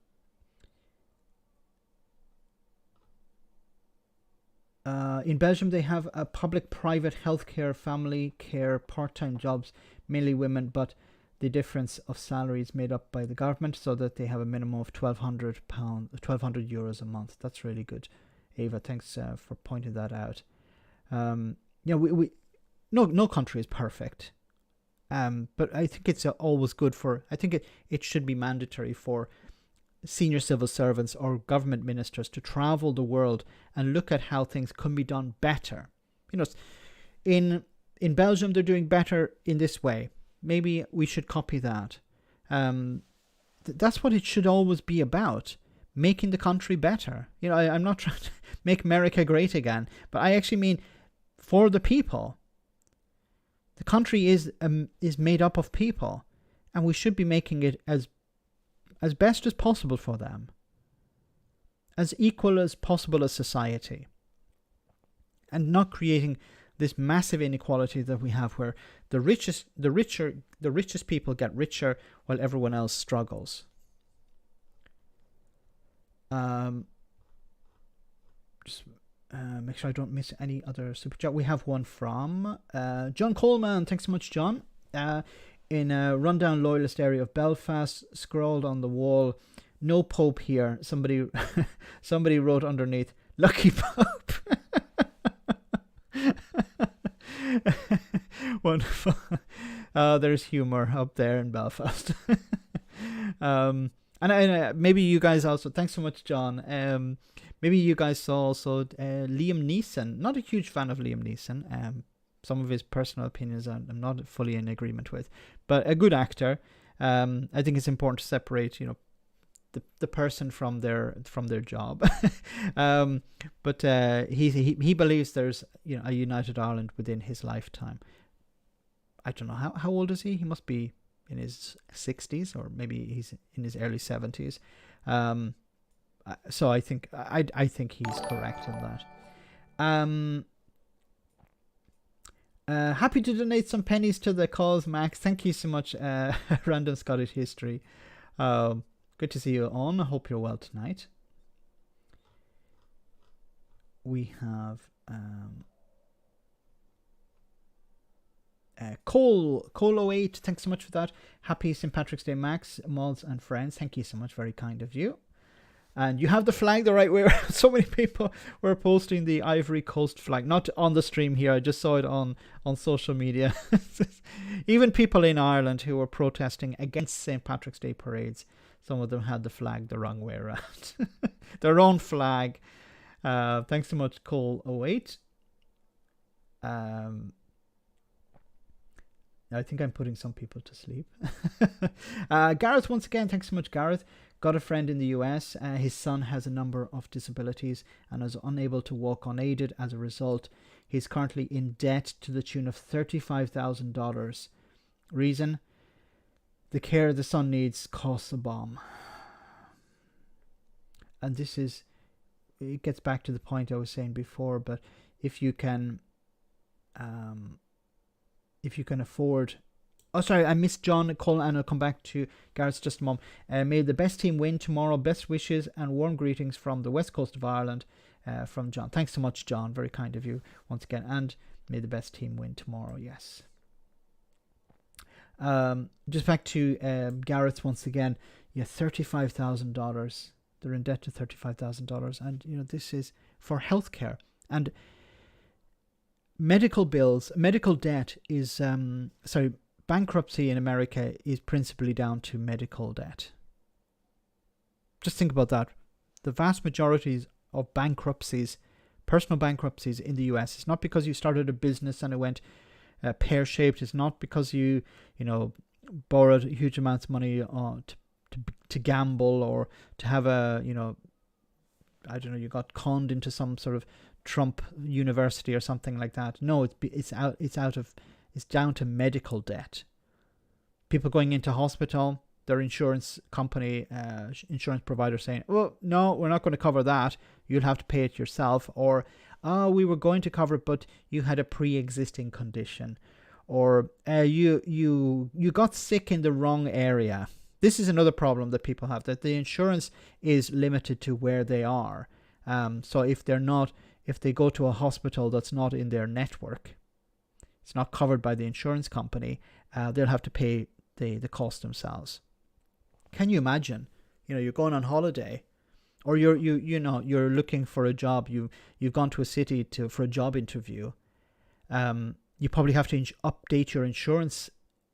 In Belgium, they have a public-private healthcare, family care, part-time jobs, mainly women, but the difference of salary is made up by the government, so that they have a minimum of €1,200 a month. That's really good. Ava, thanks for pointing that out. No country is perfect, but I think it's always good I think it should be mandatory for senior civil servants or government ministers to travel the world and look at how things can be done better. In Belgium, they're doing better in this way. Maybe we should copy that. That's what it should always be about, making the country better. I'm not trying to make America great again, but I actually mean for the people. The country is made up of people, and we should be making it as best as possible for them, as equal as possible as society, and not creating this massive inequality that we have, where the richest people get richer while everyone else struggles. Make sure I don't miss any other super chat. We have one from John Coleman. Thanks so much, John. In a rundown loyalist area of Belfast, scrawled on the wall, "No Pope here." Somebody wrote underneath, "Lucky Pope." Wonderful. There's humor up there in Belfast. And maybe you guys also, thanks so much, John. Maybe you guys saw also Liam Neeson. Not a huge fan of Liam Neeson. Some of his personal opinions I'm not fully in agreement with, but a good actor. I think it's important to separate, the person from their job. But he believes there's a united Ireland within his lifetime. I don't know how old is he? He must be in his 60s, or maybe he's in his early 70s. So I think he's correct in that. Happy to donate some pennies to the cause, Max. Thank you so much. Random Scottish History. Good to see you on. I hope you're well tonight. We have Cole 08. Thanks so much for that. Happy St. Patrick's Day, Max, mods, and friends. Thank you so much. Very kind of you. And you have the flag the right way around. So many people were posting the Ivory Coast flag. Not on the stream here. I just saw it on social media. Even people in Ireland who were protesting against St. Patrick's Day parades, some of them had the flag the wrong way around. Their own flag. Thanks so much, Cole 08. I think I'm putting some people to sleep. Gareth, once again, thanks so much, Gareth. Got a friend in the US. His son has a number of disabilities and is unable to walk unaided. As a result, he's currently in debt to the tune of $35,000. Reason? The care the son needs costs a bomb. And it gets back to the point I was saying before, but if you can afford... Oh, sorry, I missed John Cole, and I'll come back to Gareth just a moment. May the best team win tomorrow. Best wishes and warm greetings from the west coast of Ireland, from John. Thanks so much, John. Very kind of you once again. And may the best team win tomorrow. Yes. Just back to Gareth once again. Yeah, $35,000. They're in debt to $35,000, and this is for healthcare and medical bills. Medical debt is bankruptcy in America is principally down to medical debt. Just think about that. The vast majority of bankruptcies, personal bankruptcies in the US, it's not because you started a business and it went pear-shaped. It's not because you borrowed huge amounts of money to gamble, or to have you got conned into some sort of Trump University or something like that. No, it's down to medical debt. People going into hospital, their insurance company, insurance provider saying, well, no, we're not going to cover that. You'll have to pay it yourself. Or, we were going to cover it, but you had a pre-existing condition. Or you got sick in the wrong area. This is another problem that people have, that the insurance is limited to where they are. So if they go to a hospital that's not in their network, it's not covered by the insurance company, they'll have to pay the cost themselves. Can you imagine? You're going on holiday, or you're looking for a job. You've gone to a city for a job interview. You probably have to update your insurance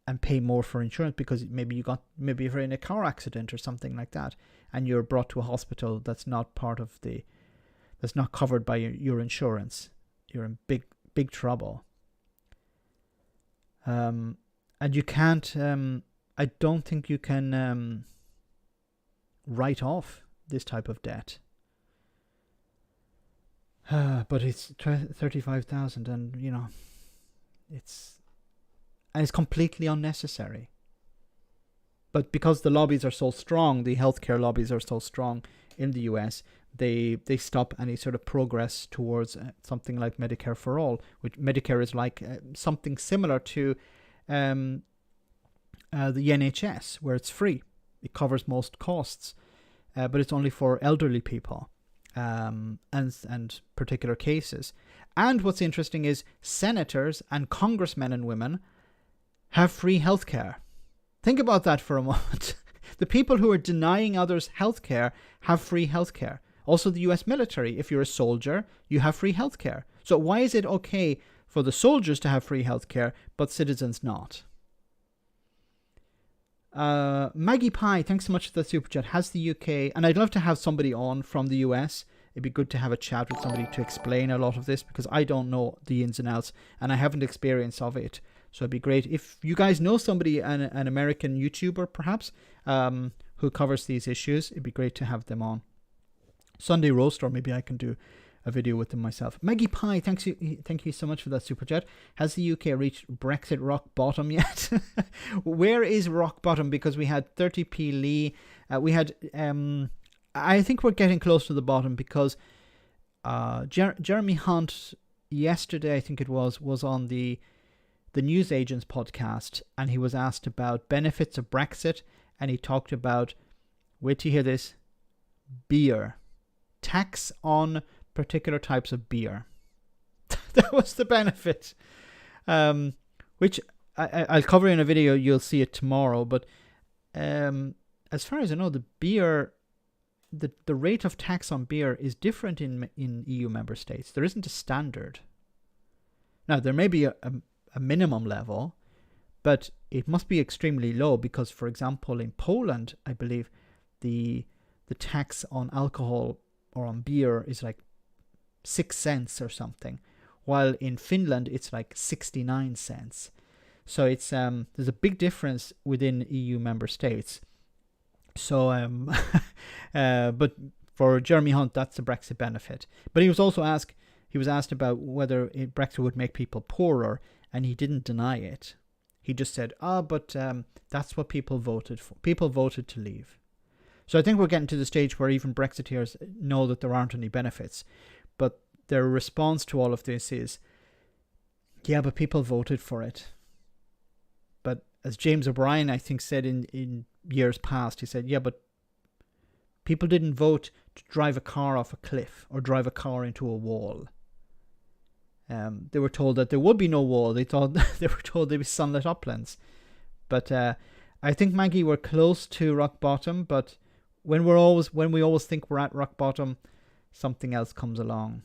and pay more for insurance because maybe you're in a car accident or something like that, and you're brought to a hospital that's not covered by your insurance. You're in big trouble. And you can't. I don't think you can write off this type of debt. But it's 35,000, and it's completely unnecessary. But because the lobbies are so strong, the healthcare lobbies are so strong in the US, they stop any sort of progress towards something like Medicare for all, which Medicare is like something similar to the NHS, where it's free. It covers most costs, but it's only for elderly people and particular cases. And what's interesting is senators and congressmen and women have free healthcare. Think about that for a moment. The people who are denying others healthcare have free healthcare. Also, the US military, if you're a soldier, you have free healthcare. So why is it okay for the soldiers to have free healthcare, but citizens not? Maggie Pie, thanks so much for the super chat. Has the UK, and I'd love to have somebody on from the US. It'd be good to have a chat with somebody to explain a lot of this, because I don't know the ins and outs and I haven't experience of it. So it'd be great if you guys know somebody, an American YouTuber perhaps, who covers these issues. It'd be great to have them on. Sunday Roast, or maybe I can do a video with them myself. Maggie Pie, thank you so much for that super chat. Has the UK reached Brexit rock bottom yet? Where is rock bottom? Because we had 30p Lee. We had, I think we're getting close to the bottom, because Jeremy Hunt yesterday, I think it was on the News Agents podcast, and he was asked about benefits of Brexit, and he talked about, wait till you hear this, beer. Tax on particular types of beer. That was the benefit, which I'll cover in a video. You'll see it tomorrow. But as far as I know, the beer, the rate of tax on beer is different in EU member states. There isn't a standard. Now, there may be a minimum level, but it must be extremely low, because, for example, in Poland, I believe the tax on alcohol or on beer is like 6 cents or something, while in Finland it's like 69 cents. So it's there's a big difference within EU member states. So but for Jeremy Hunt, that's the Brexit benefit. But he was also asked about whether Brexit would make people poorer, and he didn't deny it. He just said, but that's what people voted for. People voted to leave. So I think we're getting to the stage where even Brexiteers know that there aren't any benefits. But their response to all of this is, yeah, but people voted for it. But as James O'Brien, I think, said in years past, he said, yeah, but people didn't vote to drive a car off a cliff or drive a car into a wall. They were told that there would be no wall. They were told there'd be sunlit uplands. But I think, Maggie, we're close to rock bottom, but when we always think we're at rock bottom, something else comes along.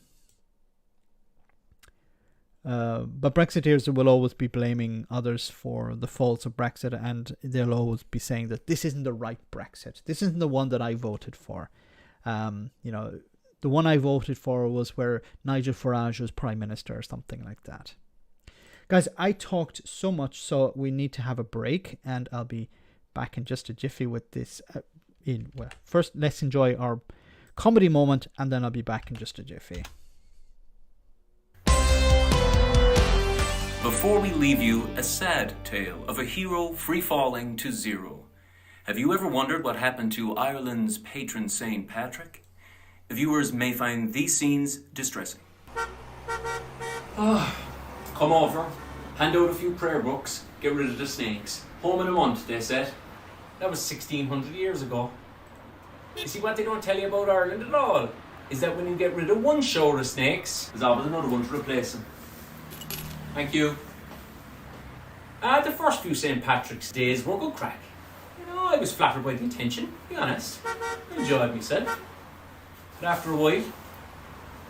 But Brexiteers will always be blaming others for the faults of Brexit, and they'll always be saying that this isn't the right Brexit. This isn't the one that I voted for. The one I voted for was where Nigel Farage was Prime Minister or something like that. Guys, I talked so much, so we need to have a break, and I'll be back in just a jiffy with this. First, let's enjoy our comedy moment, and then I'll be back in just a jiffy. Before we leave you, a sad tale of a hero free-falling to zero. Have you ever wondered what happened to Ireland's patron St. Patrick? Viewers may find these scenes distressing. Come over, hand out a few prayer books, get rid of the snakes. Home in a month, they said. That was 1600 years ago. You see, what they don't tell you about Ireland at all is that when you get rid of one shower of snakes, there's always another one to replace them. Thank you. The first few St. Patrick's days were good crack. You know, I was flattered by the attention, to be honest. I enjoyed myself. But after a while,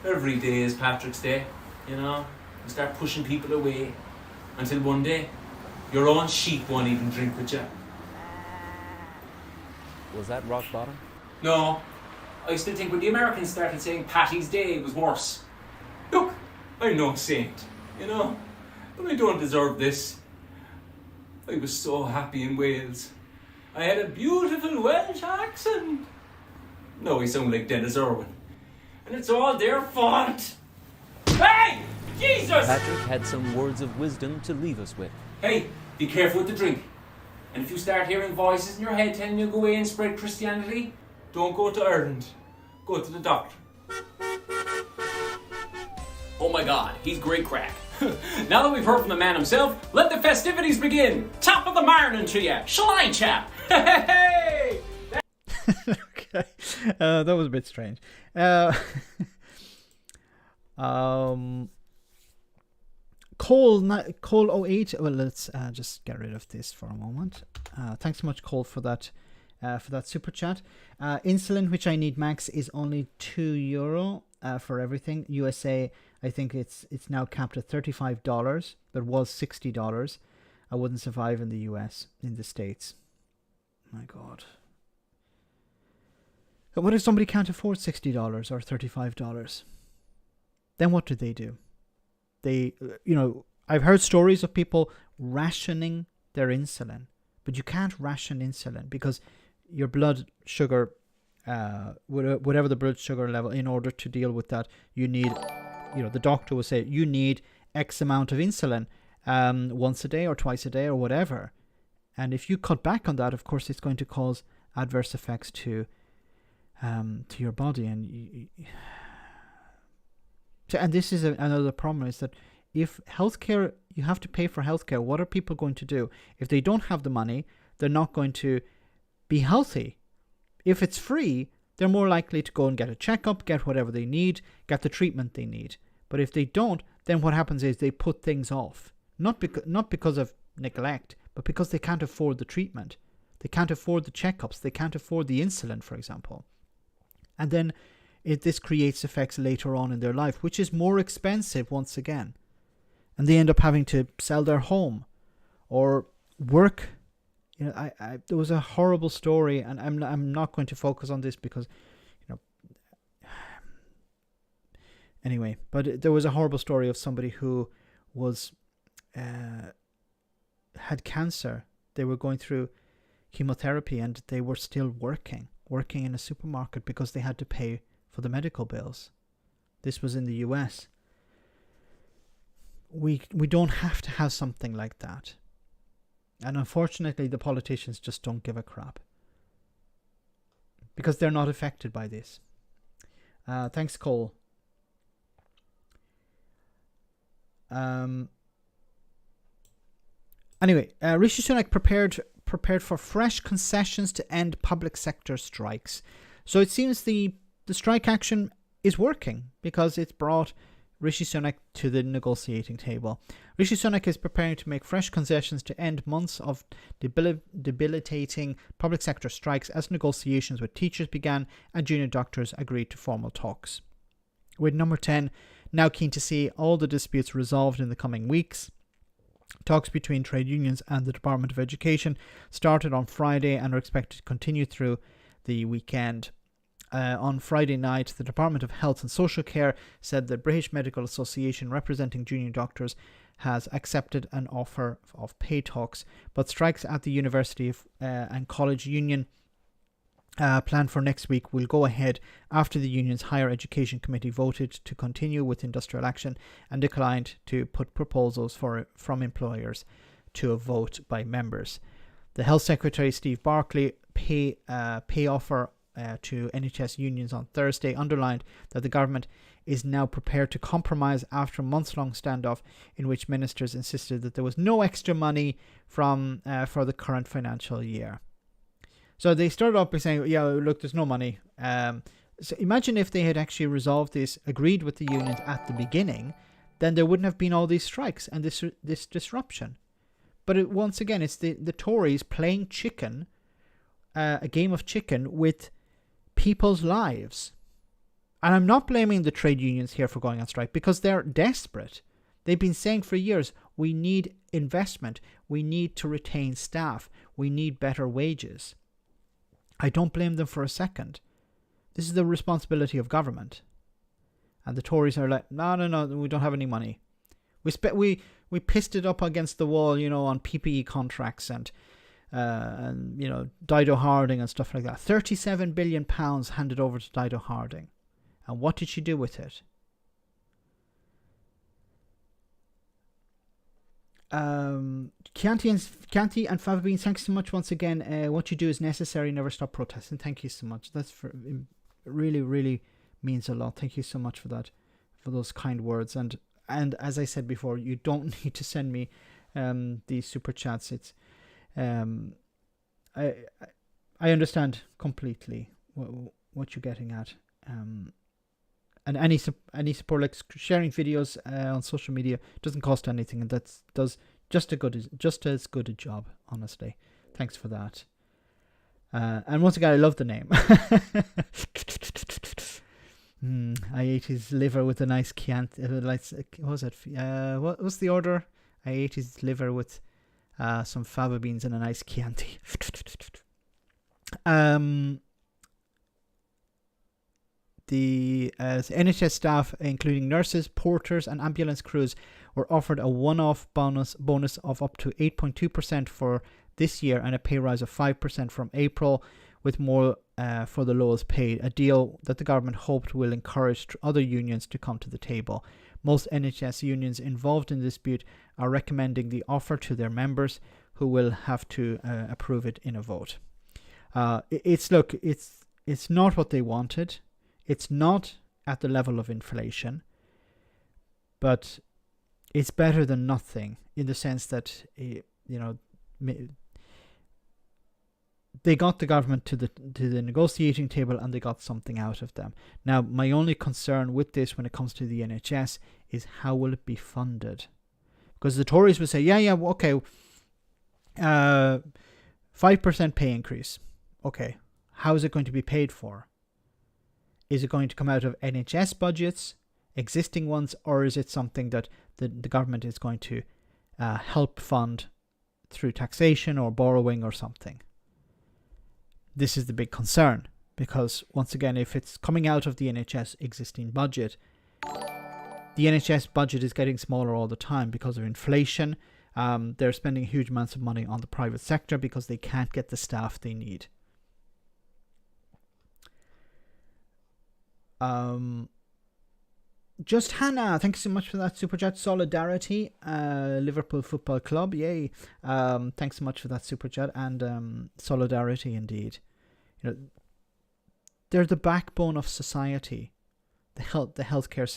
every day is Patrick's Day, you know. You start pushing people away until one day, your own sheep won't even drink with you. Was that rock bottom? No, I still think when the Americans started saying Paddy's Day, it was worse. Look, I'm no saint, you know, but I don't deserve this. I was so happy in Wales. I had a beautiful Welsh accent. No, I sound like Dennis Irwin. And it's all their fault. Hey! Jesus! Patrick had some words of wisdom to leave us with. Hey, be careful with the drink. And if you start hearing voices in your head telling you to go away and spread Christianity, don't go to Ireland. Go to the doctor. Oh my God, he's great crack. Now that we've heard from the man himself, let the festivities begin. Top of the morning to you. Shalai chap. Hey! Okay. That was a bit strange. Cole 08. Well, let's just get rid of this for a moment. Thanks so much, Cole, for that super chat. Insulin, which I need max, is only €2 for everything. USA, I think it's now capped at $35, but was $60. I wouldn't survive in the US, in the States. My God. What if somebody can't afford $60 or $35? Then what do? They, you know, I've heard stories of people rationing their insulin, but you can't ration insulin because your blood sugar, whatever the blood sugar level, in order to deal with that, you need, you know, the doctor will say you need X amount of insulin once a day or twice a day or whatever. And if you cut back on that, of course, it's going to cause adverse effects to your body. And this is another problem, is that if healthcare, you have to pay for healthcare, what are people going to do? If they don't have the money, they're not going to be healthy. If it's free, they're more likely to go and get a checkup, get whatever they need, get the treatment they need. But if they don't, then what happens is they put things off. Not because of neglect, but because they can't afford the treatment. They can't afford the checkups. They can't afford the insulin, for example. And then this creates effects later on in their life, which is more expensive once again. And they end up having to sell their home or work. You know, there was a horrible story, and I'm not going to focus on this because, you know, anyway. But there was a horrible story of somebody who was had cancer. They were going through chemotherapy, and they were still working in a supermarket because they had to pay for the medical bills. This was in the US. We don't have to have something like that. And unfortunately, the politicians just don't give a crap. Because they're not affected by this. Thanks, Cole. Anyway, Rishi Sunak prepared for fresh concessions to end public sector strikes. So it seems the strike action is working because it's brought Rishi Sunak to the negotiating table. Rishi Sunak is preparing to make fresh concessions to end months of debilitating public sector strikes as negotiations with teachers began and junior doctors agreed to formal talks. With number 10 now keen to see all the disputes resolved in the coming weeks. Talks between trade unions and the Department of Education started on Friday and are expected to continue through the weekend. On Friday night, the Department of Health and Social Care said the British Medical Association, representing junior doctors, has accepted an offer of pay talks, but strikes at the University and College Union planned for next week will go ahead after the union's Higher Education Committee voted to continue with industrial action and declined to put proposals from employers to a vote by members. The Health Secretary, Steve Barclay, pay offer to NHS unions on Thursday underlined that the government is now prepared to compromise after a months-long standoff in which ministers insisted that there was no extra money for the current financial year. So they started off by saying, yeah, look, there's no money. So imagine if they had actually resolved this, agreed with the unions at the beginning, then there wouldn't have been all these strikes and this disruption. But once again, it's the Tories playing chicken, a game of chicken with people's lives. And I'm not blaming the trade unions here for going on strike because they're desperate. They've been saying for years, we need investment. We need to retain staff. We need better wages. I don't blame them for a second. This is the responsibility of government. And the Tories are like, no, we don't have any money. We pissed it up against the wall, on PPE contracts and Dido Harding and stuff like that. £37 billion handed over to Dido Harding. And what did she do with it? Chianti and Fabine, thanks so much once again. What you do is necessary. Never stop protesting. Thank you so much. That's really, really means a lot. Thank you so much for that, for those kind words. And as I said before, you don't need to send me these super chats. It's I understand completely what you're getting at. And any support, like sharing videos on social media, doesn't cost anything, and that does just as good a job, honestly. Thanks for that. And once again, I love the name. I ate his liver with a nice Chianti. What was it? What was the order? I ate his liver with some fava beans and a nice Chianti. The NHS staff, including nurses, porters and ambulance crews, were offered a one-off bonus of up to 8.2% for this year and a pay rise of 5% from April, with more for the lowest paid, a deal that the government hoped will encourage other unions to come to the table. Most NHS unions involved in the dispute are recommending the offer to their members, who will have to approve it in a vote. It's not what they wanted. It's not at the level of inflation, but it's better than nothing in the sense that, they got the government to the negotiating table and they got something out of them. Now, my only concern with this when it comes to the NHS is how will it be funded? Because the Tories will say, okay, 5% pay increase. Okay, how is it going to be paid for? Is it going to come out of NHS budgets, existing ones, or is it something that the government is going to help fund through taxation or borrowing or something? This is the big concern, because once again, if it's coming out of the NHS existing budget, the NHS budget is getting smaller all the time because of inflation. They're spending huge amounts of money on the private sector because they can't get the staff they need. Just Hannah, thanks so much for that super chat. Solidarity, Liverpool Football Club, yay! Thanks so much for that super chat, and solidarity indeed. They're the backbone of society. The healthcare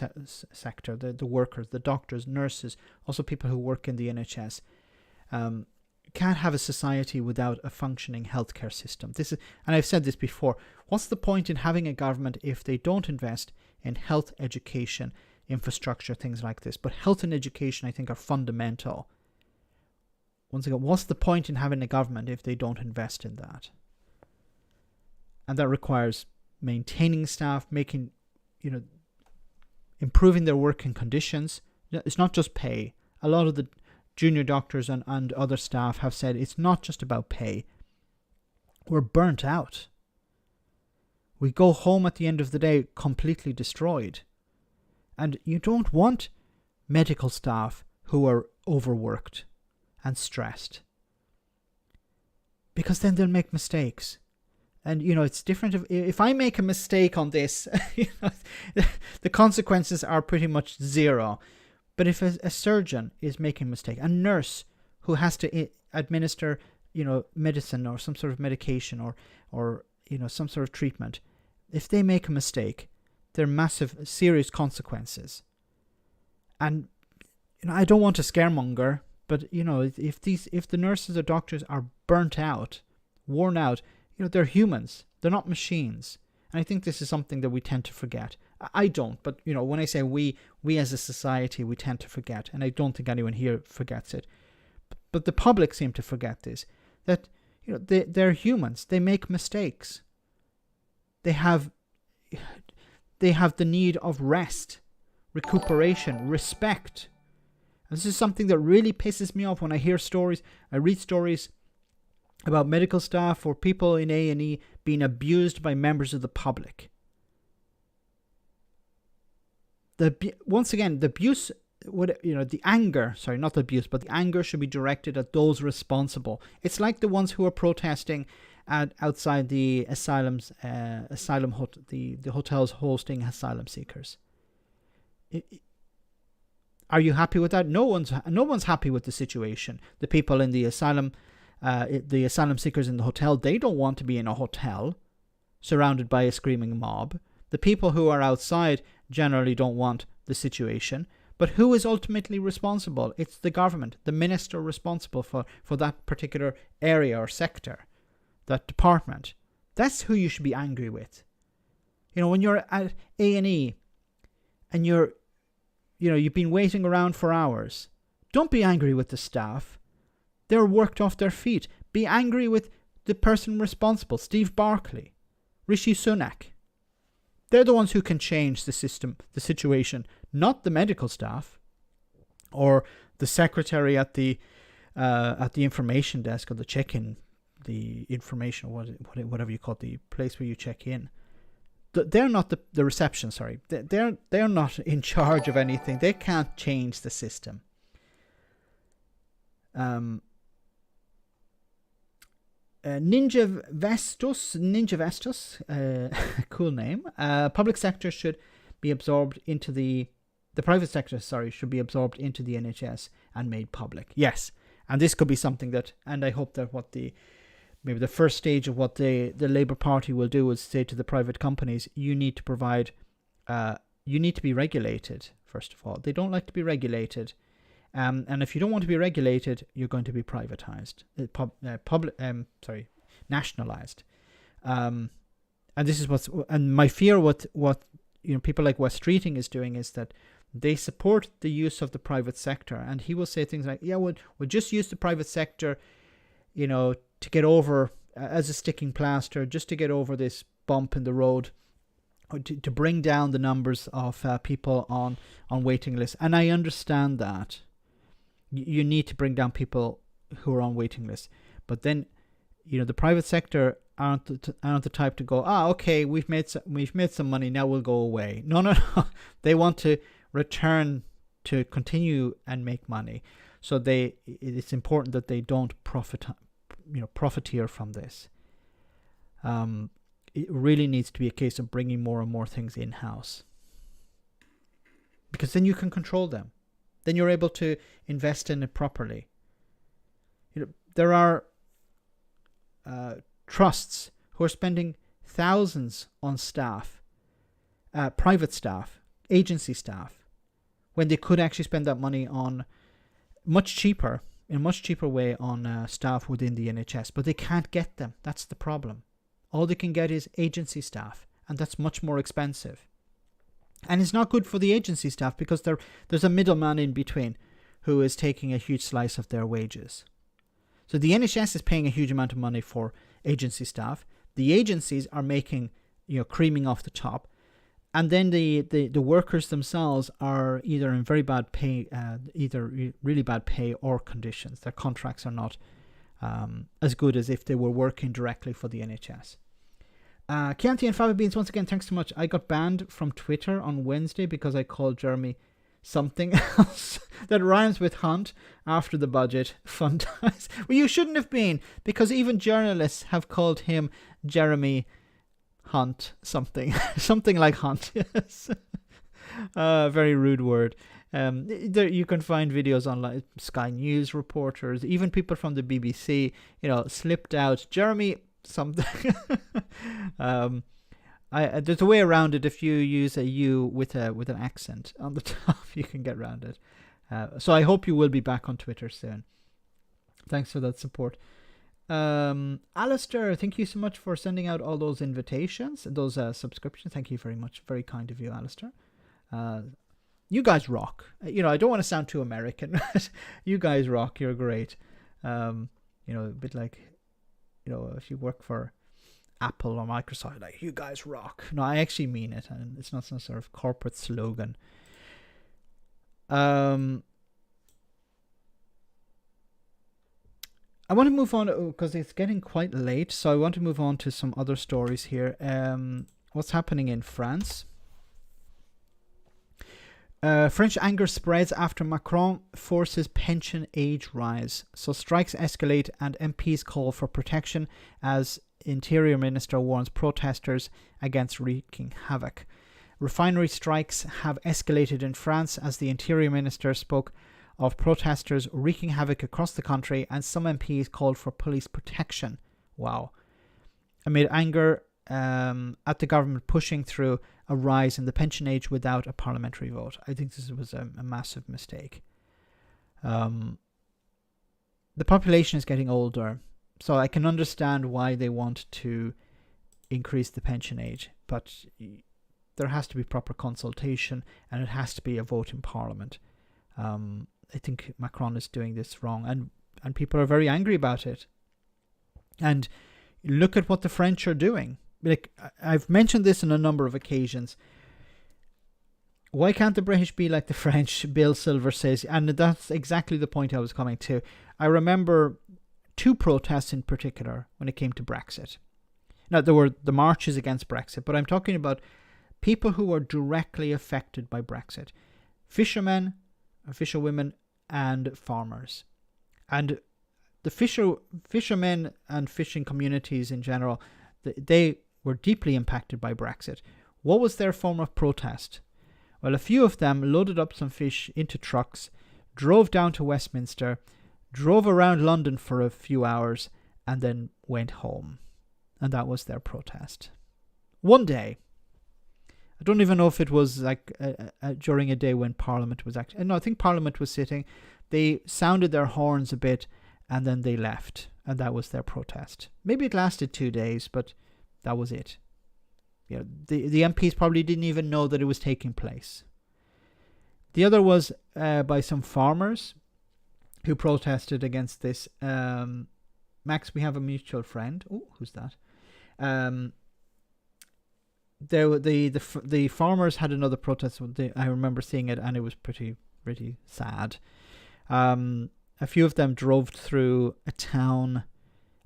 sector, the workers, the doctors, nurses, also people who work in the NHS. Can't have a society without a functioning healthcare system. And I've said this before. What's the point in having a government if they don't invest in health, education, infrastructure, things like this? But health and education, I think, are fundamental. Once again, what's the point in having a government if they don't invest in that? And that requires maintaining staff, improving their working conditions. It's not just pay. A lot of the junior doctors and other staff have said it's not just about pay. We're burnt out. We go home at the end of the day completely destroyed. And you don't want medical staff who are overworked and stressed, because then they'll make mistakes. And, it's different if I make a mistake on this, the consequences are pretty much zero. But if a surgeon is making a mistake, a nurse who has to administer, medicine or some sort of medication or some sort of treatment, if they make a mistake, there are massive, serious consequences. And, I don't want to scaremonger, but, if the nurses or doctors are burnt out, worn out, they're humans. They're not machines. And I think this is something that we tend to forget. I don't, but, when I say we as a society, we tend to forget. And I don't think anyone here forgets it. But the public seem to forget this. That, they're humans. They make mistakes. They have the need of rest, recuperation, respect. And this is something that really pisses me off when I hear stories. I read stories about medical staff or people in A&E being abused by members of the public. Once again, the abuse, the anger, sorry, not the abuse, but the anger should be directed at those responsible. It's like the ones who are protesting outside the the hotels hosting asylum seekers. Are you happy with that? No one's happy with the situation. The people in the asylum seekers in the hotel, they don't want to be in a hotel surrounded by a screaming mob. The people who are outside generally don't want the situation. But who is ultimately responsible? It's the government, the minister responsible for that particular area or sector, that department. That's who you should be angry with. When you're at A&E and you've been waiting around for hours, don't be angry with the staff. They're worked off their feet. Be angry with the person responsible, Steve Barclay, Rishi Sunak. They're the ones who can change the system, the situation, not the medical staff or the secretary at the information desk or the check-in, the information, whatever you call it, the place where you check in. They're not the reception. Sorry, they're not in charge of anything. They can't change the system. Ninja Vestus, cool name. Public sector should be absorbed into the private sector. Should be absorbed into the NHS and made public. Yes, and this could be something that, and I hope that maybe the first stage of what the Labour Party will do is say to the private companies, you need to provide, you need to be regulated. First of all, they don't like to be regulated. And if you don't want to be regulated, you're going to be privatized, nationalized. And this is and my fear what people like Wes Streeting is doing is that they support the use of the private sector. And he will say things like, yeah, we'll just use the private sector, to get over as a sticking plaster, just to get over this bump in the road, or to bring down the numbers of people on waiting lists. And I understand that. You need to bring down people who are on waiting lists, but then, the private sector aren't the type to go, okay, we've made some money, now we'll go away. No. They want to return to continue and make money. So it's important that they don't profiteer from this. It really needs to be a case of bringing more and more things in house, because then you can control them. Then you're able to invest in it properly. There are trusts who are spending thousands on staff, private staff, agency staff, when they could actually spend that money on in a much cheaper way on staff within the NHS. But they can't get them. That's the problem. All they can get is agency staff, and that's much more expensive. And it's not good for the agency staff because there's a middleman in between who is taking a huge slice of their wages. So the NHS is paying a huge amount of money for agency staff. The agencies are making, creaming off the top. And then the workers themselves are either in very bad pay, either really bad pay or conditions. Their contracts are not as good as if they were working directly for the NHS. Chianti and Fabio Beans, once again, thanks so much. I got banned from Twitter on Wednesday because I called Jeremy something else that rhymes with Hunt after the budget. Fun times. Well, you shouldn't have been, because even journalists have called him Jeremy Hunt something. Something like Hunt. Yes. Very rude word. There you can find videos online. Sky News reporters, even people from the BBC, slipped out Jeremy something. There's a way around it. If you use a U with an accent on the top, you can get around it. So I hope you will be back on Twitter soon. Thanks for that support. Alistair, thank you so much for sending out all those invitations, those subscriptions. Thank you very much. Very kind of you, Alistair. You guys rock. I don't want to sound too American. You guys rock. You're great. A bit like, if you work for Apple or Microsoft, like, you guys rock. No, I actually mean it, and it's not some sort of corporate slogan. I want to move on because it's getting quite late, so I want to move on to some other stories here. What's happening in France? French anger spreads after Macron forces pension age rise. So strikes escalate and MPs call for protection as Interior Minister warns protesters against wreaking havoc. Refinery strikes have escalated in France as the Interior Minister spoke of protesters wreaking havoc across the country, and some MPs called for police protection. Wow. Amid anger at the government pushing through a rise in the pension age without a parliamentary vote. I think this was a massive mistake. The population is getting older, so I can understand why they want to increase the pension age, but there has to be proper consultation and it has to be a vote in Parliament. I think Macron is doing this wrong, and people are very angry about it. And look at what the French are doing. Like, I've mentioned this on a number of occasions. Why can't the British be like the French? Bill Silver says, and that's exactly the point I was coming to. I remember two protests in particular when it came to Brexit. Now, there were the marches against Brexit, but I'm talking about people who were directly affected by Brexit. Fishermen, fisherwomen, and farmers. And the fishermen and fishing communities in general, they were deeply impacted by Brexit. What was their form of protest? Well, a few of them loaded up some fish into trucks, drove down to Westminster, drove around London for a few hours, and then went home. And that was their protest. One day. I don't even know if it was like during a day when Parliament was actually... No, I think Parliament was sitting. They sounded their horns a bit, and then they left. And that was their protest. Maybe it lasted 2 days, but that was it. The MPs probably didn't even know that it was taking place. The other was by some farmers who protested against this. Max, we have a mutual friend. Oh, who's that? The farmers had another protest. I remember seeing it, and it was pretty sad. A few of them drove through a town,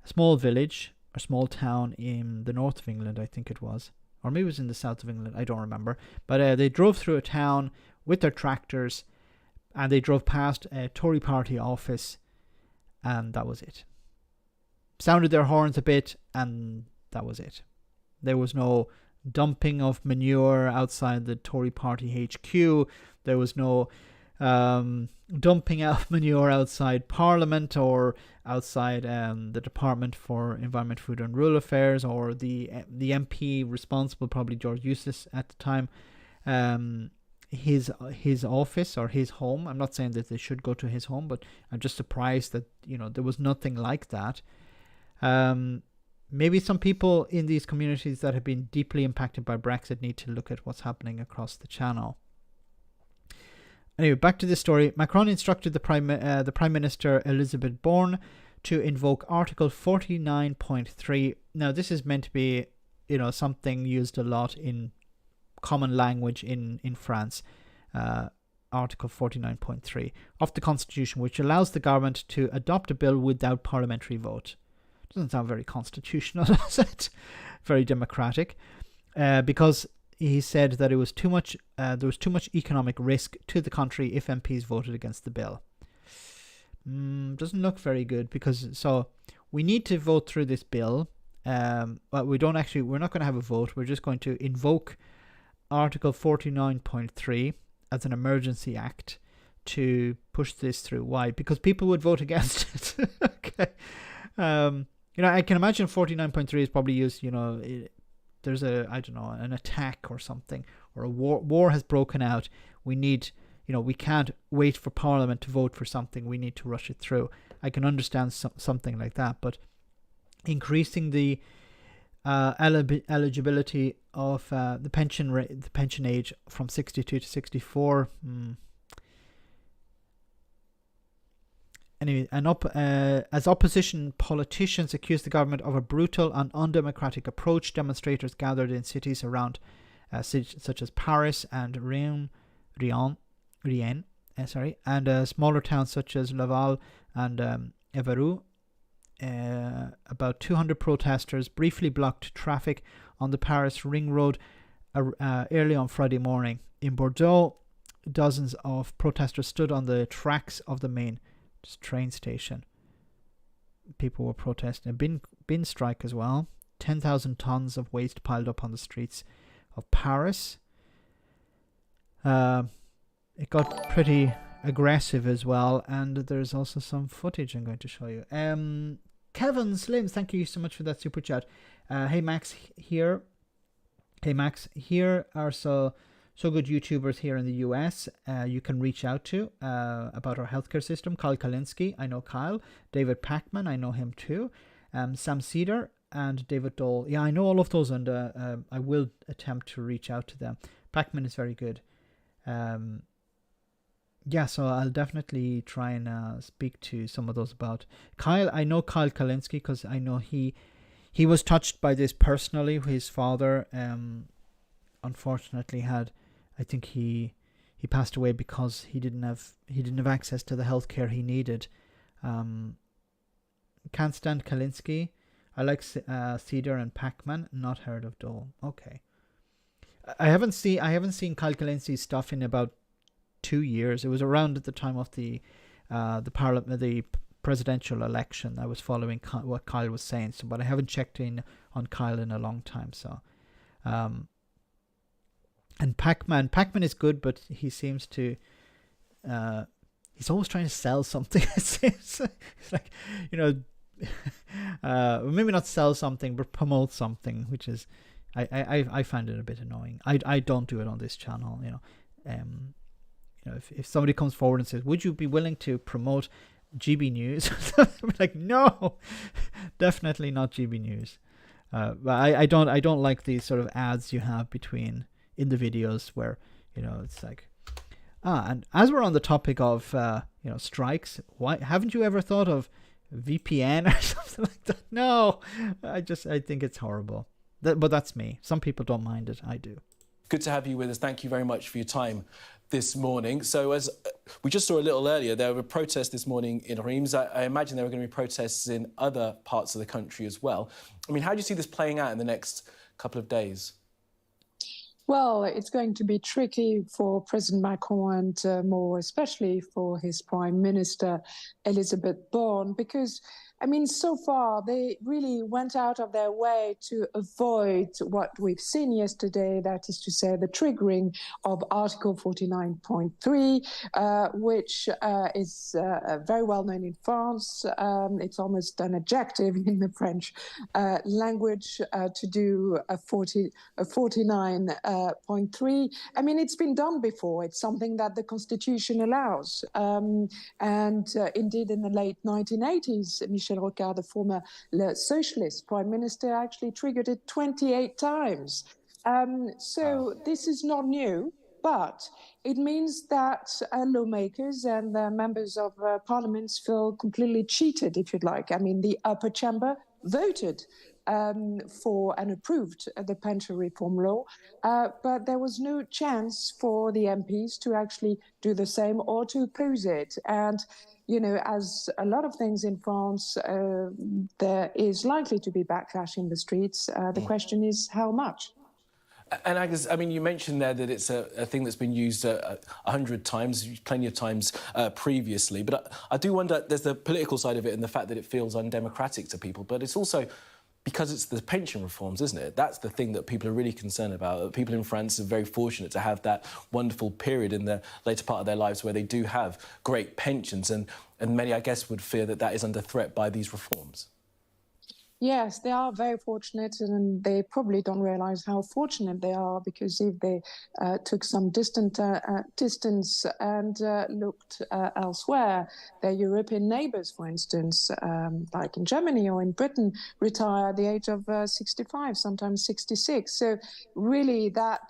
a small village, a small town in the north of England, I think it was. Or maybe it was in the south of England, I don't remember. But they drove through a town with their tractors, and they drove past a Tory party office, and that was it. Sounded their horns a bit, and that was it. There was no dumping of manure outside the Tory party HQ. There was no dumping out manure outside Parliament or outside the Department for Environment, Food and Rural Affairs, or the MP responsible, probably George Eustace at the time, his office or his home. I'm not saying that they should go to his home, but I'm just surprised that there was nothing like that. Maybe some people in these communities that have been deeply impacted by Brexit need to look at what's happening across the channel. Anyway, back to this story. Macron instructed the Prime Minister Elizabeth Borne to invoke Article 49.3. Now, this is meant to be, something used a lot in common language in France. Article 49.3 of the Constitution, which allows the government to adopt a bill without parliamentary vote. Doesn't sound very constitutional, does it? Very democratic. Because he said that it was too much. There was too much economic risk to the country if MPs voted against the bill. Doesn't look very good, because we need to vote through this bill. But we're not going to have a vote. We're just going to invoke Article 49.3 as an emergency act to push this through. Why? Because people would vote against it. Okay. I can imagine 49.3 is probably used, there's an attack or something, or a war has broken out. We need, we can't wait for Parliament to vote for something. We need to rush it through. I can understand something like that, but increasing the eligibility of the pension age from 62 to 64. Anyway, as opposition politicians accused the government of a brutal and undemocratic approach, demonstrators gathered in cities around such as Paris and Rion, and smaller towns such as Laval and Évreux. About 200 protesters briefly blocked traffic on the Paris Ring Road early on Friday morning. In Bordeaux, dozens of protesters stood on the tracks of the main train station. People were protesting. A bin strike as well. 10,000 tons of waste piled up on the streets of Paris. It got pretty aggressive as well, and there's also some footage I'm going to show you. Kevin Slims, thank you so much for that super chat. Hey Max, here are so good YouTubers here in the US you can reach out to about our healthcare system. Kyle Kalinske, I know Kyle. David Packman, I know him too. Sam Cedar and David Dole. Yeah, I know all of those, and I will attempt to reach out to them. Packman is very good. Yeah, so I'll definitely try and speak to some of those about Kyle. I know Kyle Kalinske because I know he was touched by this personally. His father unfortunately I think he passed away because he didn't have access to the healthcare he needed. Can't stand Kalinske. I like Cedar and Pac-Man. Not heard of Dole. Okay. I haven't seen Kyle Kalinske's stuff in about 2 years. It was around at the time of the presidential election. I was following what Kyle was saying, but I haven't checked in on Kyle in a long time. So, and Pac-Man is good, but he seems to he's always trying to sell something. It seems it's like, maybe not sell something, but promote something, which is I find it a bit annoying. I don't do it on this channel. If somebody comes forward and says, would you be willing to promote GB News? I'm like, no, definitely not GB News. But I don't like these sort of ads you have in the videos where, it's like, and as we're on the topic of, strikes, why haven't you ever thought of VPN or something like that? No, I think it's horrible. But that's me. Some people don't mind it. I do. Good to have you with us. Thank you very much for your time this morning. So as we just saw a little earlier, there were protests this morning in Reims. I imagine there were going to be protests in other parts of the country as well. I mean, how do you see this playing out in the next couple of days? Well, it's going to be tricky for President Macron and more especially for his Prime Minister, Elisabeth Borne, because, so far they really went out of their way to avoid what we've seen yesterday, that is to say the triggering of Article 49.3, which is very well known in France. It's almost an adjective in the French language to do a 49.3. It's been done before. It's something that the Constitution allows. Indeed, in the late 1980s, Michel Rocard, the former socialist prime minister, actually triggered it 28 times. So this is not new, but it means that lawmakers and members of parliaments feel completely cheated, if you'd like. The upper chamber voted for and approved the pension reform law, but there was no chance for the MPs to actually do the same or to oppose it. And as a lot of things in France, there is likely to be backlash in the streets. The question is how much? And Agnes, I mean, you mentioned there that it's a thing that's been used 100 times, plenty of times previously. But I do wonder, there's the political side of it and the fact that it feels undemocratic to people. But it's also because it's the pension reforms, isn't it? That's the thing that people are really concerned about. People in France are very fortunate to have that wonderful period in the later part of their lives where they do have great pensions. And many, I guess, would fear that that is under threat by these reforms. Yes, they are very fortunate, and they probably don't realize how fortunate they are, because if they took some distance and looked elsewhere, their European neighbours, for instance, like in Germany or in Britain, retire at the age of 65, sometimes 66. So really that...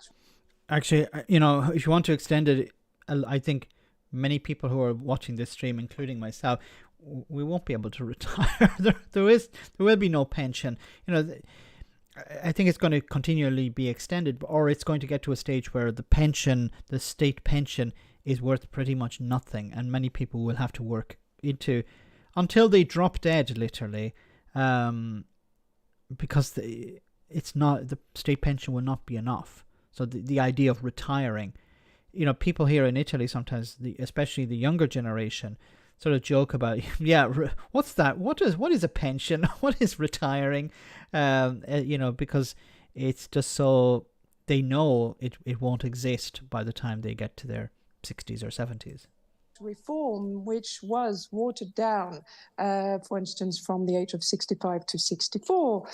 Actually, you know, if you want to extend it, I think many people who are watching this stream, including myself, we won't be able to retire. there will be no pension. You know, I think it's going to continually be extended, or it's going to get to a stage where the pension, the state pension, is worth pretty much nothing, and many people will have to work until they drop dead, literally, because the state pension will not be enough. So the idea of retiring, you know, people here in Italy sometimes, especially the younger generation, sort of joke about, yeah, what's that? What is a pension? What is retiring? You know, because it's just so they know it won't exist by the time they get to their 60s or 70s. Reform, which was watered down, for instance, from the age of 65 to 64,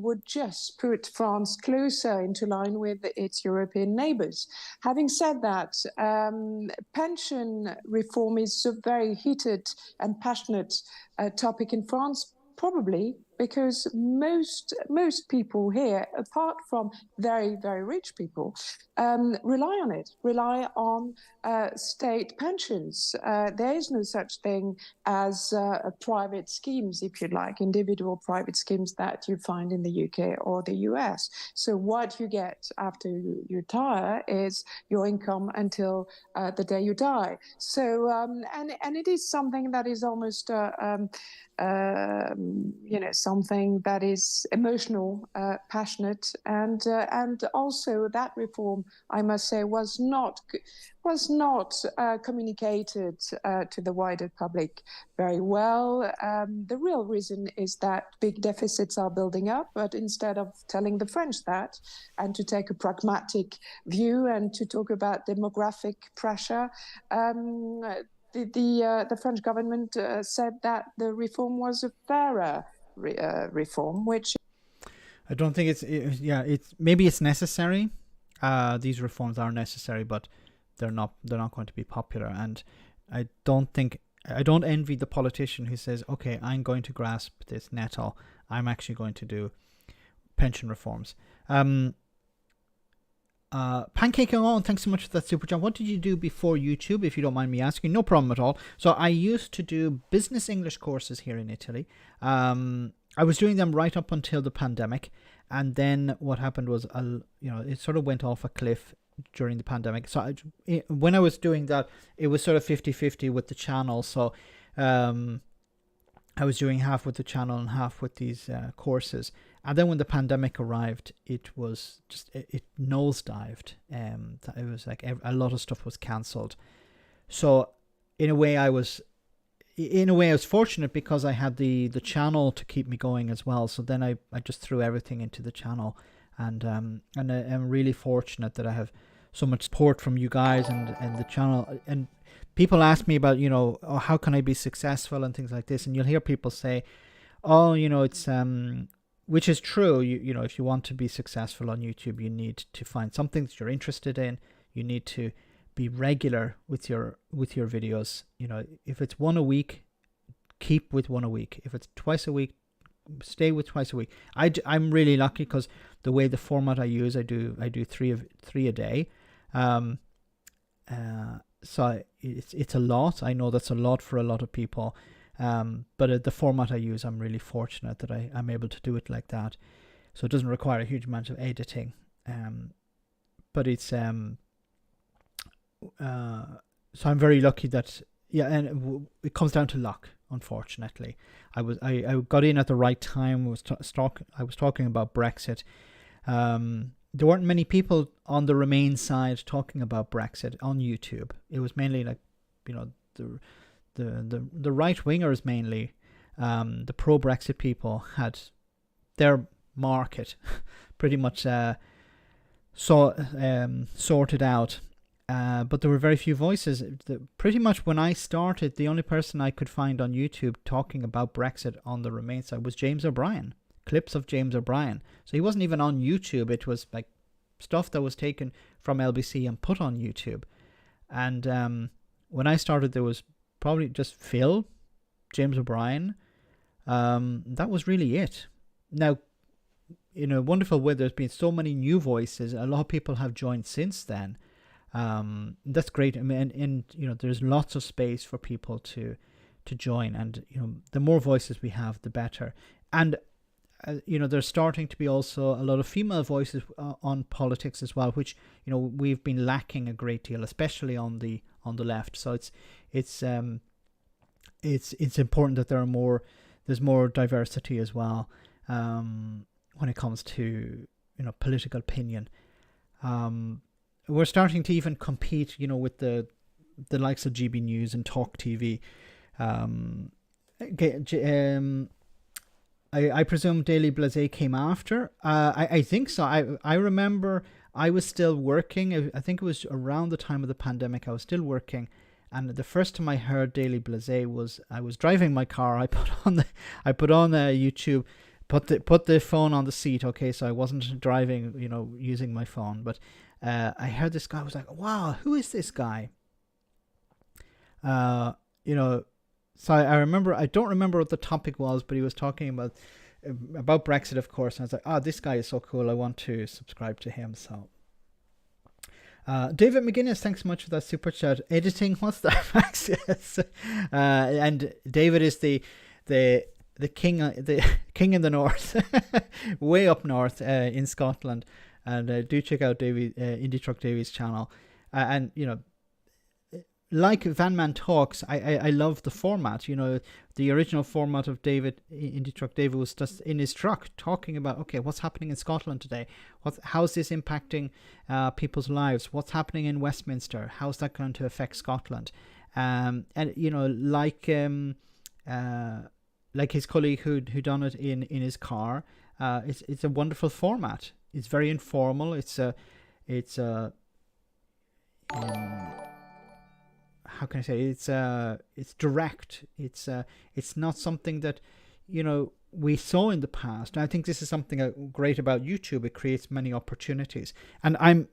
would just put France closer into line with its European neighbours. Having said that, pension reform is a very heated and passionate topic in France, probably because most people here, apart from very, very rich people, rely on state pensions. There is no such thing as private schemes, if you like, individual private schemes that you find in the UK or the US. So what you get after you retire is your income until the day you die. So, and it is something that is almost something that is emotional, passionate, and also that reform, I must say, was not communicated to the wider public very well. The real reason is that big deficits are building up, but instead of telling the French that and to take a pragmatic view and to talk about demographic pressure, the French government said that the reform was a fairer reform, which I don't think it's maybe it's necessary. These reforms are necessary, but they're not going to be popular. And I don't envy the politician who says, okay, I'm going to grasp this nettle. I'm actually going to do pension reforms. Pancake on, thanks so much for that super chat. What did you do before YouTube, if you don't mind me asking? No problem at all. So I used to do business English courses here in Italy. I was doing them right up until the pandemic, and then what happened was, it sort of went off a cliff during the pandemic. So when I was doing that, it was sort of 50-50 with the channel. So I was doing half with the channel and half with these courses. And then when the pandemic arrived, it was just, it nosedived. It was like a lot of stuff was cancelled. So in a way I was fortunate because I had the channel to keep me going as well. So then I just threw everything into the channel. And I'm really fortunate that I have so much support from you guys and the channel. And people ask me about, how can I be successful and things like this. And you'll hear people say, it's... which is true. If you want to be successful on YouTube, you need to find something that you're interested in. You need to be regular with your videos. If it's one a week, keep with one a week. If it's twice a week, stay with twice a week. I'm really lucky because the way the format I use, I do three a day. So it's a lot. I know that's a lot for a lot of people. But the format I use, I'm really fortunate that I'm able to do it like that. So it doesn't require a huge amount of editing. But it's so I'm very lucky that and it comes down to luck. Unfortunately, I got in at the right time. I was talking about Brexit, There weren't many people on the Remain side talking about Brexit on YouTube. It was mainly like, you know, the right wingers mainly, the pro-Brexit people had their market pretty much sorted out. But there were very few voices. Pretty much when I started, the only person I could find on YouTube talking about Brexit on the Remain side was James O'Brien. Clips of James O'Brien. So he wasn't even on YouTube. It was like stuff that was taken from LBC and put on YouTube. And when I started, there was probably just Phil, James O'Brien. That was really it. Now, in a wonderful way, there's been so many new voices. A lot of people have joined since then. That's great. I mean, and you know, there's lots of space for people to join, and you know, the more voices we have, the better. And you know, there's starting to be also a lot of female voices on politics as well, which, you know, we've been lacking a great deal, especially on the left. So it's important that there's more diversity as well when it comes to, you know, political opinion. We're starting to even compete, you know, with the likes of GB News and Talk TV. I presume Daily Blase came after. I think so. I remember I was still working. I think it was around the time of the pandemic. I was still working, and the first time I heard Daily Blase was I was driving my car. I put on YouTube, put the phone on the seat. Okay, so I wasn't driving, you know, using my phone, but I heard this guy. I was like, wow, who is this guy? You know. So I remember, I don't remember what the topic was, but he was talking about Brexit, of course. And I was like, this guy is so cool. I want to subscribe to him. So, David McGuinness, thanks so much for that super chat. Editing, what's that? Yes. And David is the king in the north, way up north in Scotland. And do check out Indie Truck Davy's channel. And you know, like Van Man Talks, I love the format. You know, the original format of Indie Truck David was just in his truck talking about, okay, what's happening in Scotland today? How's this impacting people's lives? What's happening in Westminster? How's that going to affect Scotland? And you know, like his colleague who done it in his car. It's a wonderful format. It's very informal. How can I say, it's direct. It's not something that, you know, we saw in the past. And I think this is something great about YouTube. It creates many opportunities. And I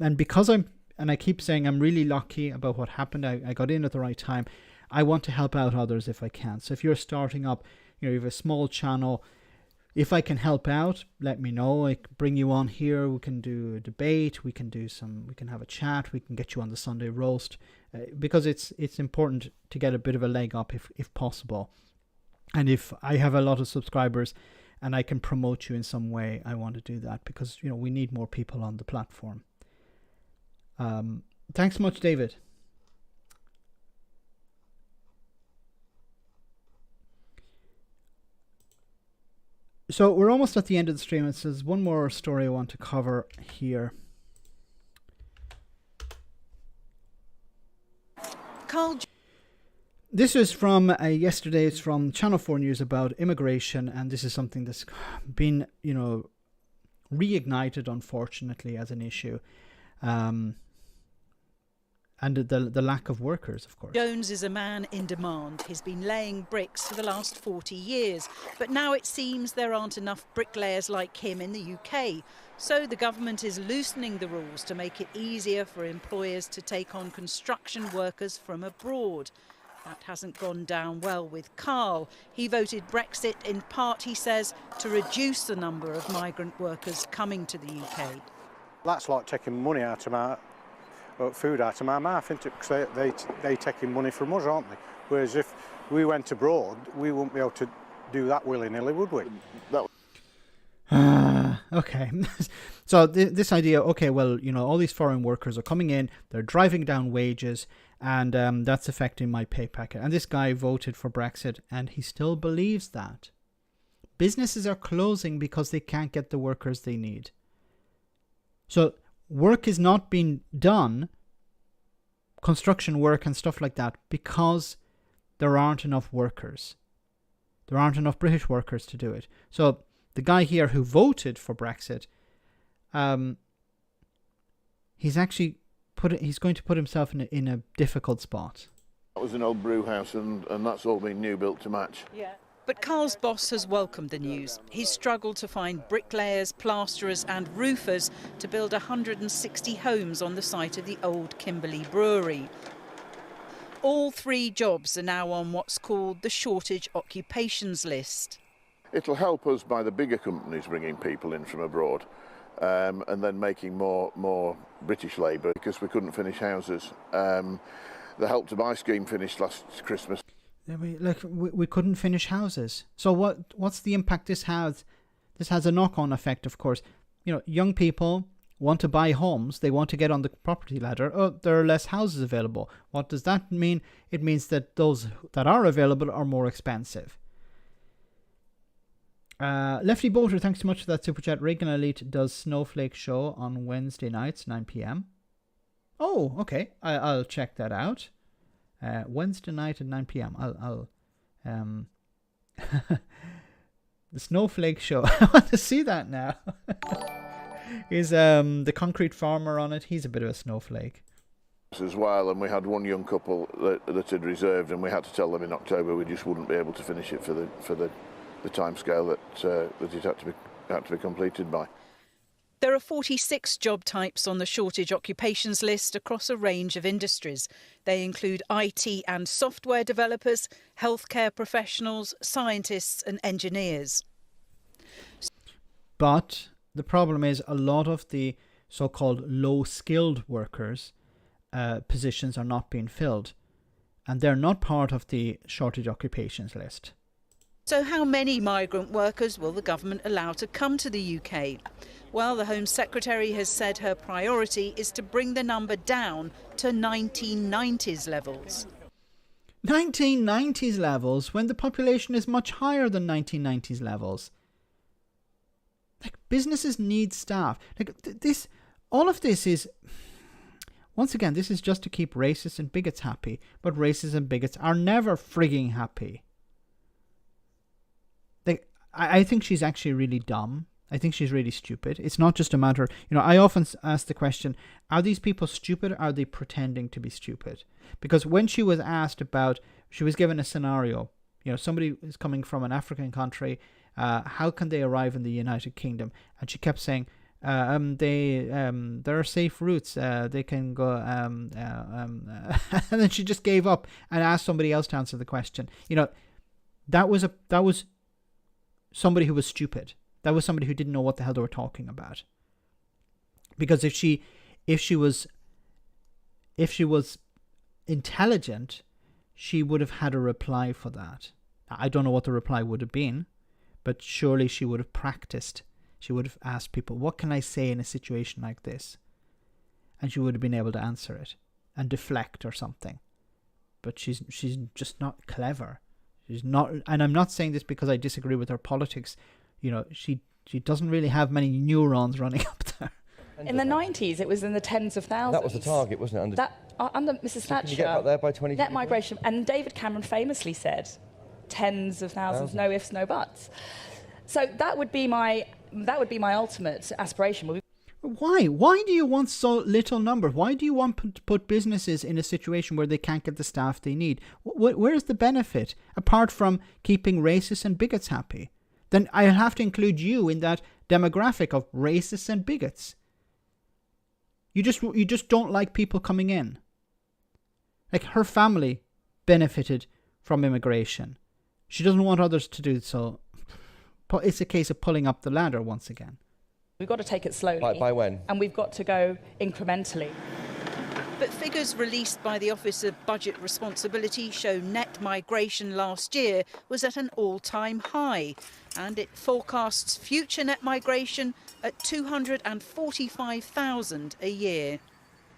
keep saying I'm really lucky about what happened. I got in at the right time. I want to help out others if I can. So if you're starting up, you know, you have a small channel, if I can help out, let me know. I can bring you on here. We can do a debate. We can have a chat. We can get you on the Sunday roast, because it's important to get a bit of a leg up if possible. And if I have a lot of subscribers and I can promote you in some way, I want to do that, because, you know, we need more people on the platform. Thanks so much, David. So we're almost at the end of the stream. There's one more story I want to cover here. Carl. This is from yesterday. It's from Channel 4 News about immigration, and this is something that's been, you know, reignited, unfortunately, as an issue. And the lack of workers, of course. Jones is a man in demand. He's been laying bricks for the last 40 years. But now it seems there aren't enough bricklayers like him in the UK. So the government is loosening the rules to make it easier for employers to take on construction workers from abroad. That hasn't gone down well with Carl. He voted Brexit in part, he says, to reduce the number of migrant workers coming to the UK. That's like taking money out of my food out of my mouth, isn't it? Because they taking money from us, aren't they? Whereas if we went abroad, we wouldn't be able to do that willy-nilly, would we? Okay. So this idea, okay, well, you know, all these foreign workers are coming in, they're driving down wages, and that's affecting my pay packet. And this guy voted for Brexit, and he still believes that. Businesses are closing because they can't get the workers they need. So work is not being done, construction work and stuff like that, because there aren't enough workers. There aren't enough British workers to do it. So the guy here who voted for Brexit, he's going to put himself in a difficult spot. That was an old brew house, and that's all been new built to match. Yeah. But Carl's boss has welcomed the news. He's struggled to find bricklayers, plasterers and roofers to build 160 homes on the site of the old Kimberley brewery. All 3 jobs are now on what's called the shortage occupations list. It'll help us by the bigger companies bringing people in from abroad, and then making more British labour, because we couldn't finish houses. The Help to Buy scheme finished last Christmas. We couldn't finish houses. So what's the impact this has? This has a knock-on effect, of course. You know, young people want to buy homes. They want to get on the property ladder. Oh, there are less houses available. What does that mean? It means that those that are available are more expensive. Lefty Boater, thanks so much for that super chat. Reagan Elite does Snowflake show on Wednesday nights, 9 p.m. Oh, okay. I'll check that out. Wednesday night at 9 p.m. I'll the Snowflake show. I want to see that now. Is the concrete farmer on it? He's a bit of a snowflake As well, and we had one young couple that had reserved, and we had to tell them in October we just wouldn't be able to finish it for the timescale that it had to be completed by. There are 46 job types on the shortage occupations list across a range of industries. They include IT and software developers, healthcare professionals, scientists and engineers. But the problem is a lot of the so-called low-skilled workers positions are not being filled, and they're not part of the shortage occupations list. So how many migrant workers will the government allow to come to the UK? Well, the Home Secretary has said her priority is to bring the number down to 1990s levels. 1990s levels, when the population is much higher than 1990s levels. Like, businesses need staff. Like, all of this is, once again, this is just to keep racists and bigots happy. But racists and bigots are never frigging happy. Like, I think she's actually really dumb. I think she's really stupid. It's not just a matter, I often ask the question, are these people stupid or are they pretending to be stupid? Because when she was asked about, she was given a scenario, somebody is coming from an African country, how can they arrive in the United Kingdom? And she kept saying, there are safe routes, they can go, and then she just gave up and asked somebody else to answer the question. That was somebody who was stupid. That was somebody who didn't know what the hell they were talking about. Because if she was intelligent, she would have had a reply for that. I don't know what the reply would have been, but surely she would have practiced. She would have asked people, what can I say in a situation like this? And she would have been able to answer it and deflect or something. But she's just not clever. She's not, and I'm not saying this because I disagree with her politics. She doesn't really have many neurons running up there. In the 90s, it was in the tens of thousands. That was the target, wasn't it? Under Mrs. Thatcher. Can you get back there by 20? Net migration, and David Cameron famously said, tens of thousands, no ifs, no buts. So that would be my ultimate aspiration. Why? Why do you want so little number? Why do you want to put businesses in a situation where they can't get the staff they need? Where's the benefit apart from keeping racists and bigots happy? Then I'll have to include you in that demographic of racists and bigots. You just don't like people coming in. Like, her family benefited from immigration. She doesn't want others to do so. It's a case of pulling up the ladder once again. We've got to take it slowly. By when? And we've got to go incrementally. But figures released by the Office of Budget Responsibility show net migration last year was at an all-time high, and it forecasts future net migration at 245,000 a year.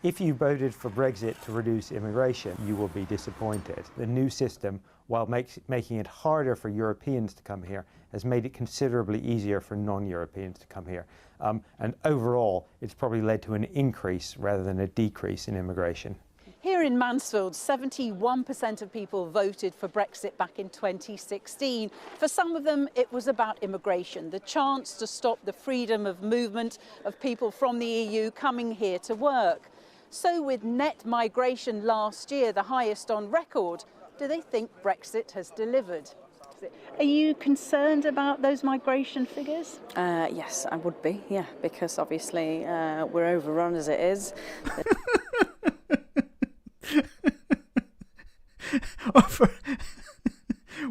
If you voted for Brexit to reduce immigration, you will be disappointed. The new system while making it harder for Europeans to come here, has made it considerably easier for non-Europeans to come here. And overall, it's probably led to an increase rather than a decrease in immigration. Here in Mansfield, 71% of people voted for Brexit back in 2016. For some of them, it was about immigration, the chance to stop the freedom of movement of people from the EU coming here to work. So with net migration last year, the highest on record, do they think Brexit has delivered? Are you concerned about those migration figures? Yes, I would be, yeah, because obviously we're overrun as it is.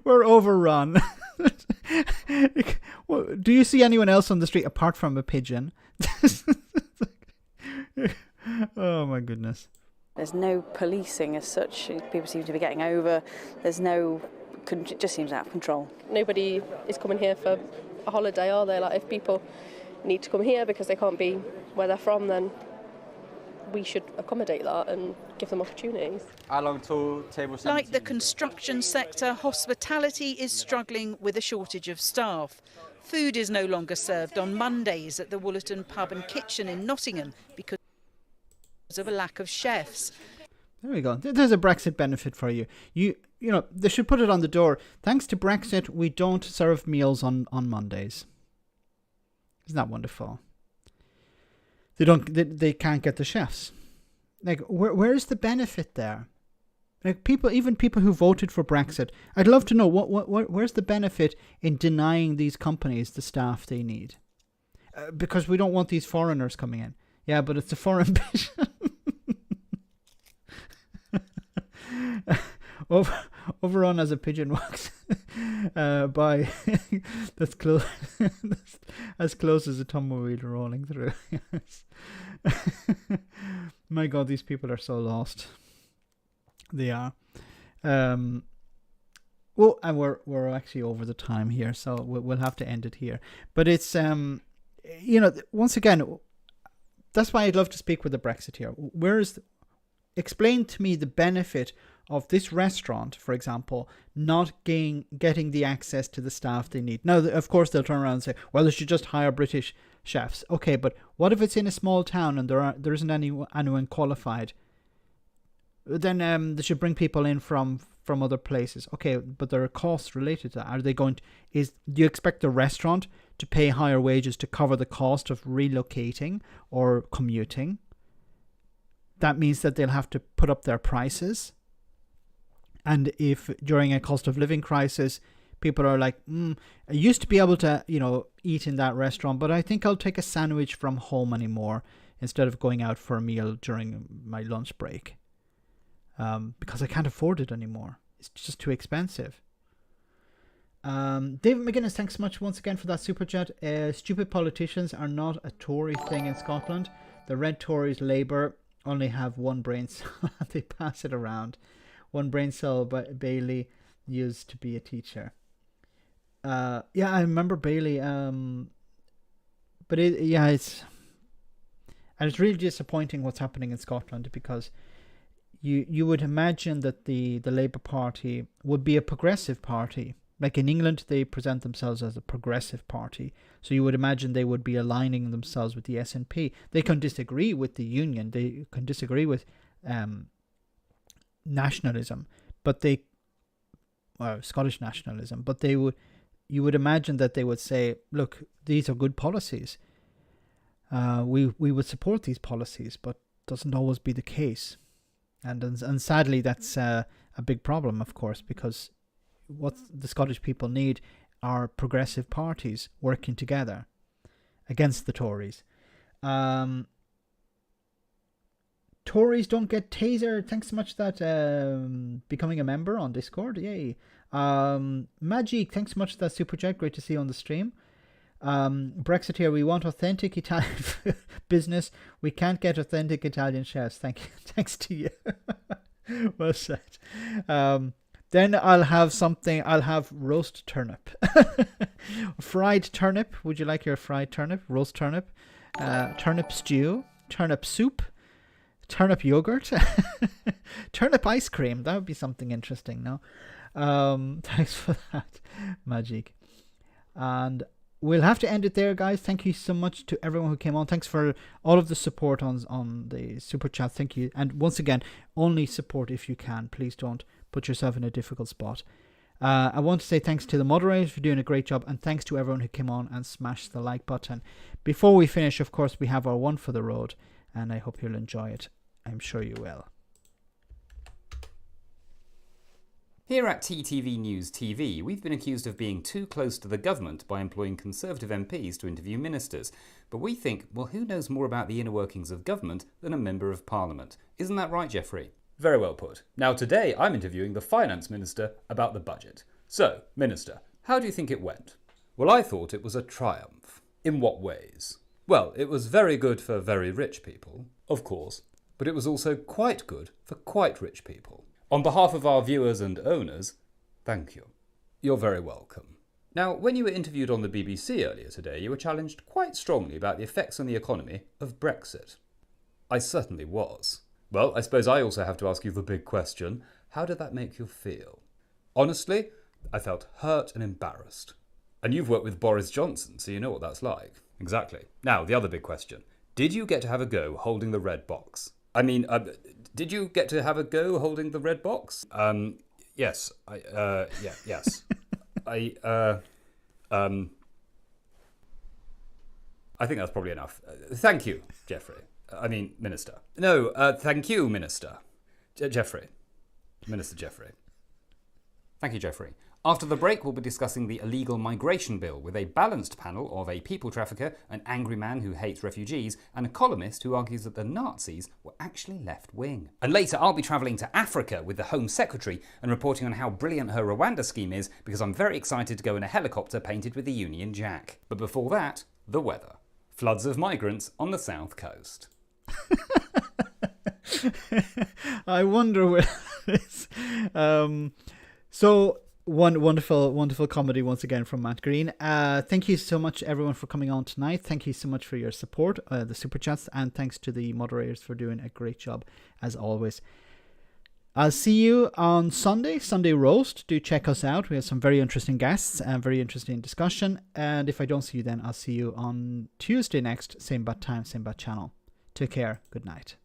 We're overrun. Do you see anyone else on the street apart from a pigeon? Oh my goodness. There's no policing as such. People seem to be getting over. There's no... It just seems out of control. Nobody is coming here for a holiday, are they? Like, if people need to come here because they can't be where they're from, then we should accommodate that and give them opportunities. Like the construction sector, hospitality is struggling with a shortage of staff. Food is no longer served on Mondays at the Woollerton Pub and Kitchen in Nottingham because of a lack of chefs. There we go. There's a Brexit benefit for you. You know, they should put it on the door. Thanks to Brexit, we don't serve meals on Mondays. Isn't that wonderful? They can't get the chefs. Like, where's the benefit there? Like, even people who voted for Brexit, I'd love to know where's the benefit in denying these companies the staff they need? Because we don't want these foreigners coming in. Yeah, but it's a foreign pigeon. Overrun as a pigeon walks by. That's close. As close as a tumbleweed rolling through. Yes. My God, these people are so lost. They are. Well, and we're actually over the time here, so we'll have to end it here. But it's once again, that's why I'd love to speak with the Brexiteer. Explain to me the benefit of this restaurant, for example, not getting the access to the staff they need. Now, of course, they'll turn around and say, well, they should just hire British chefs. Okay, but what if it's in a small town and there isn't anyone qualified? Then they should bring people in from other places. Okay, but there are costs related to that. Are they do you expect the restaurant to pay higher wages to cover the cost of relocating or commuting? That means that they'll have to put up their prices. And if during a cost of living crisis, people are like, I used to be able to, eat in that restaurant, but I think I'll take a sandwich from home anymore instead of going out for a meal during my lunch break. Because I can't afford it anymore. It's just too expensive. David McGuinness, thanks so much once again for that super chat. Stupid politicians are not a Tory thing in Scotland. The Red Tories, Labour, only have one brain cell. They pass it around. One brain cell Bailey used to be a teacher. Yeah, I remember Bailey. But it's really disappointing what's happening in Scotland, because you would imagine that the Labour Party would be a progressive party. Like in England, they present themselves as a progressive party. So you would imagine they would be aligning themselves with the SNP. They can disagree with the union. They can disagree with nationalism, but Scottish nationalism. But you would imagine that they would say, look, these are good policies. We would support these policies, but doesn't always be the case. And sadly, that's a big problem, of course, because what the Scottish people need are progressive parties working together against the Tories. Tories don't get taser. Thanks so much for that becoming a member on Discord. Yay. Magic, thanks so much for that super chat. Great to see you on the stream. Brexit here. We want authentic Italian business. We can't get authentic Italian chefs. Thank you. Thanks to you. Well said. Then I'll have something. I'll have roast turnip. Fried turnip. Would you like your fried turnip? Roast turnip. Turnip stew. Turnip soup. Turnip yogurt. Turnip ice cream. That would be something interesting, no? Thanks for that, Magic. And we'll have to end it there, guys. Thank you so much to everyone who came on. Thanks for all of the support on the super chat. Thank you. And once again, only support if you can. Please don't put yourself in a difficult spot. I want to say thanks to the moderators for doing a great job, and thanks to everyone who came on and smashed the like button. Before we finish, of course, we have our one for the road, and I hope you'll enjoy it. I'm sure you will. Here at TTV News TV, we've been accused of being too close to the government by employing Conservative MPs to interview ministers. But we think, well, who knows more about the inner workings of government than a Member of Parliament? Isn't that right, Geoffrey? Very well put. Now today I'm interviewing the Finance Minister about the budget. So, Minister, how do you think it went? Well, I thought it was a triumph. In what ways? Well, it was very good for very rich people, of course, but it was also quite good for quite rich people. On behalf of our viewers and owners, thank you. You're very welcome. Now, when you were interviewed on the BBC earlier today, you were challenged quite strongly about the effects on the economy of Brexit. I certainly was. Well, I suppose I also have to ask you the big question. How did that make you feel? Honestly, I felt hurt and embarrassed. And you've worked with Boris Johnson, so you know what that's like. Exactly. Now, the other big question. Did you get to have a go holding the red box? I mean, did you get to have a go holding the red box? Yes. Yes. I think that's probably enough. Thank you, Geoffrey. Minister. No, thank you, Minister. Geoffrey. Minister Geoffrey. Thank you, Geoffrey. After the break, we'll be discussing the illegal migration bill with a balanced panel of a people trafficker, an angry man who hates refugees, and a columnist who argues that the Nazis were actually left-wing. And later, I'll be travelling to Africa with the Home Secretary and reporting on how brilliant her Rwanda scheme is, because I'm very excited to go in a helicopter painted with the Union Jack. But before that, the weather. Floods of migrants on the south coast. I wonder where this. So wonderful comedy once again from Matt Green. Thank you so much everyone for coming on tonight. Thank you so much for your support, the super chats, and thanks to the moderators for doing a great job as always. I'll see you on Sunday Roast. Do check us out. We have some very interesting guests and very interesting discussion. And if I don't see you then, I'll see you on Tuesday next. Same bad time, same bad channel. Take care. Good night.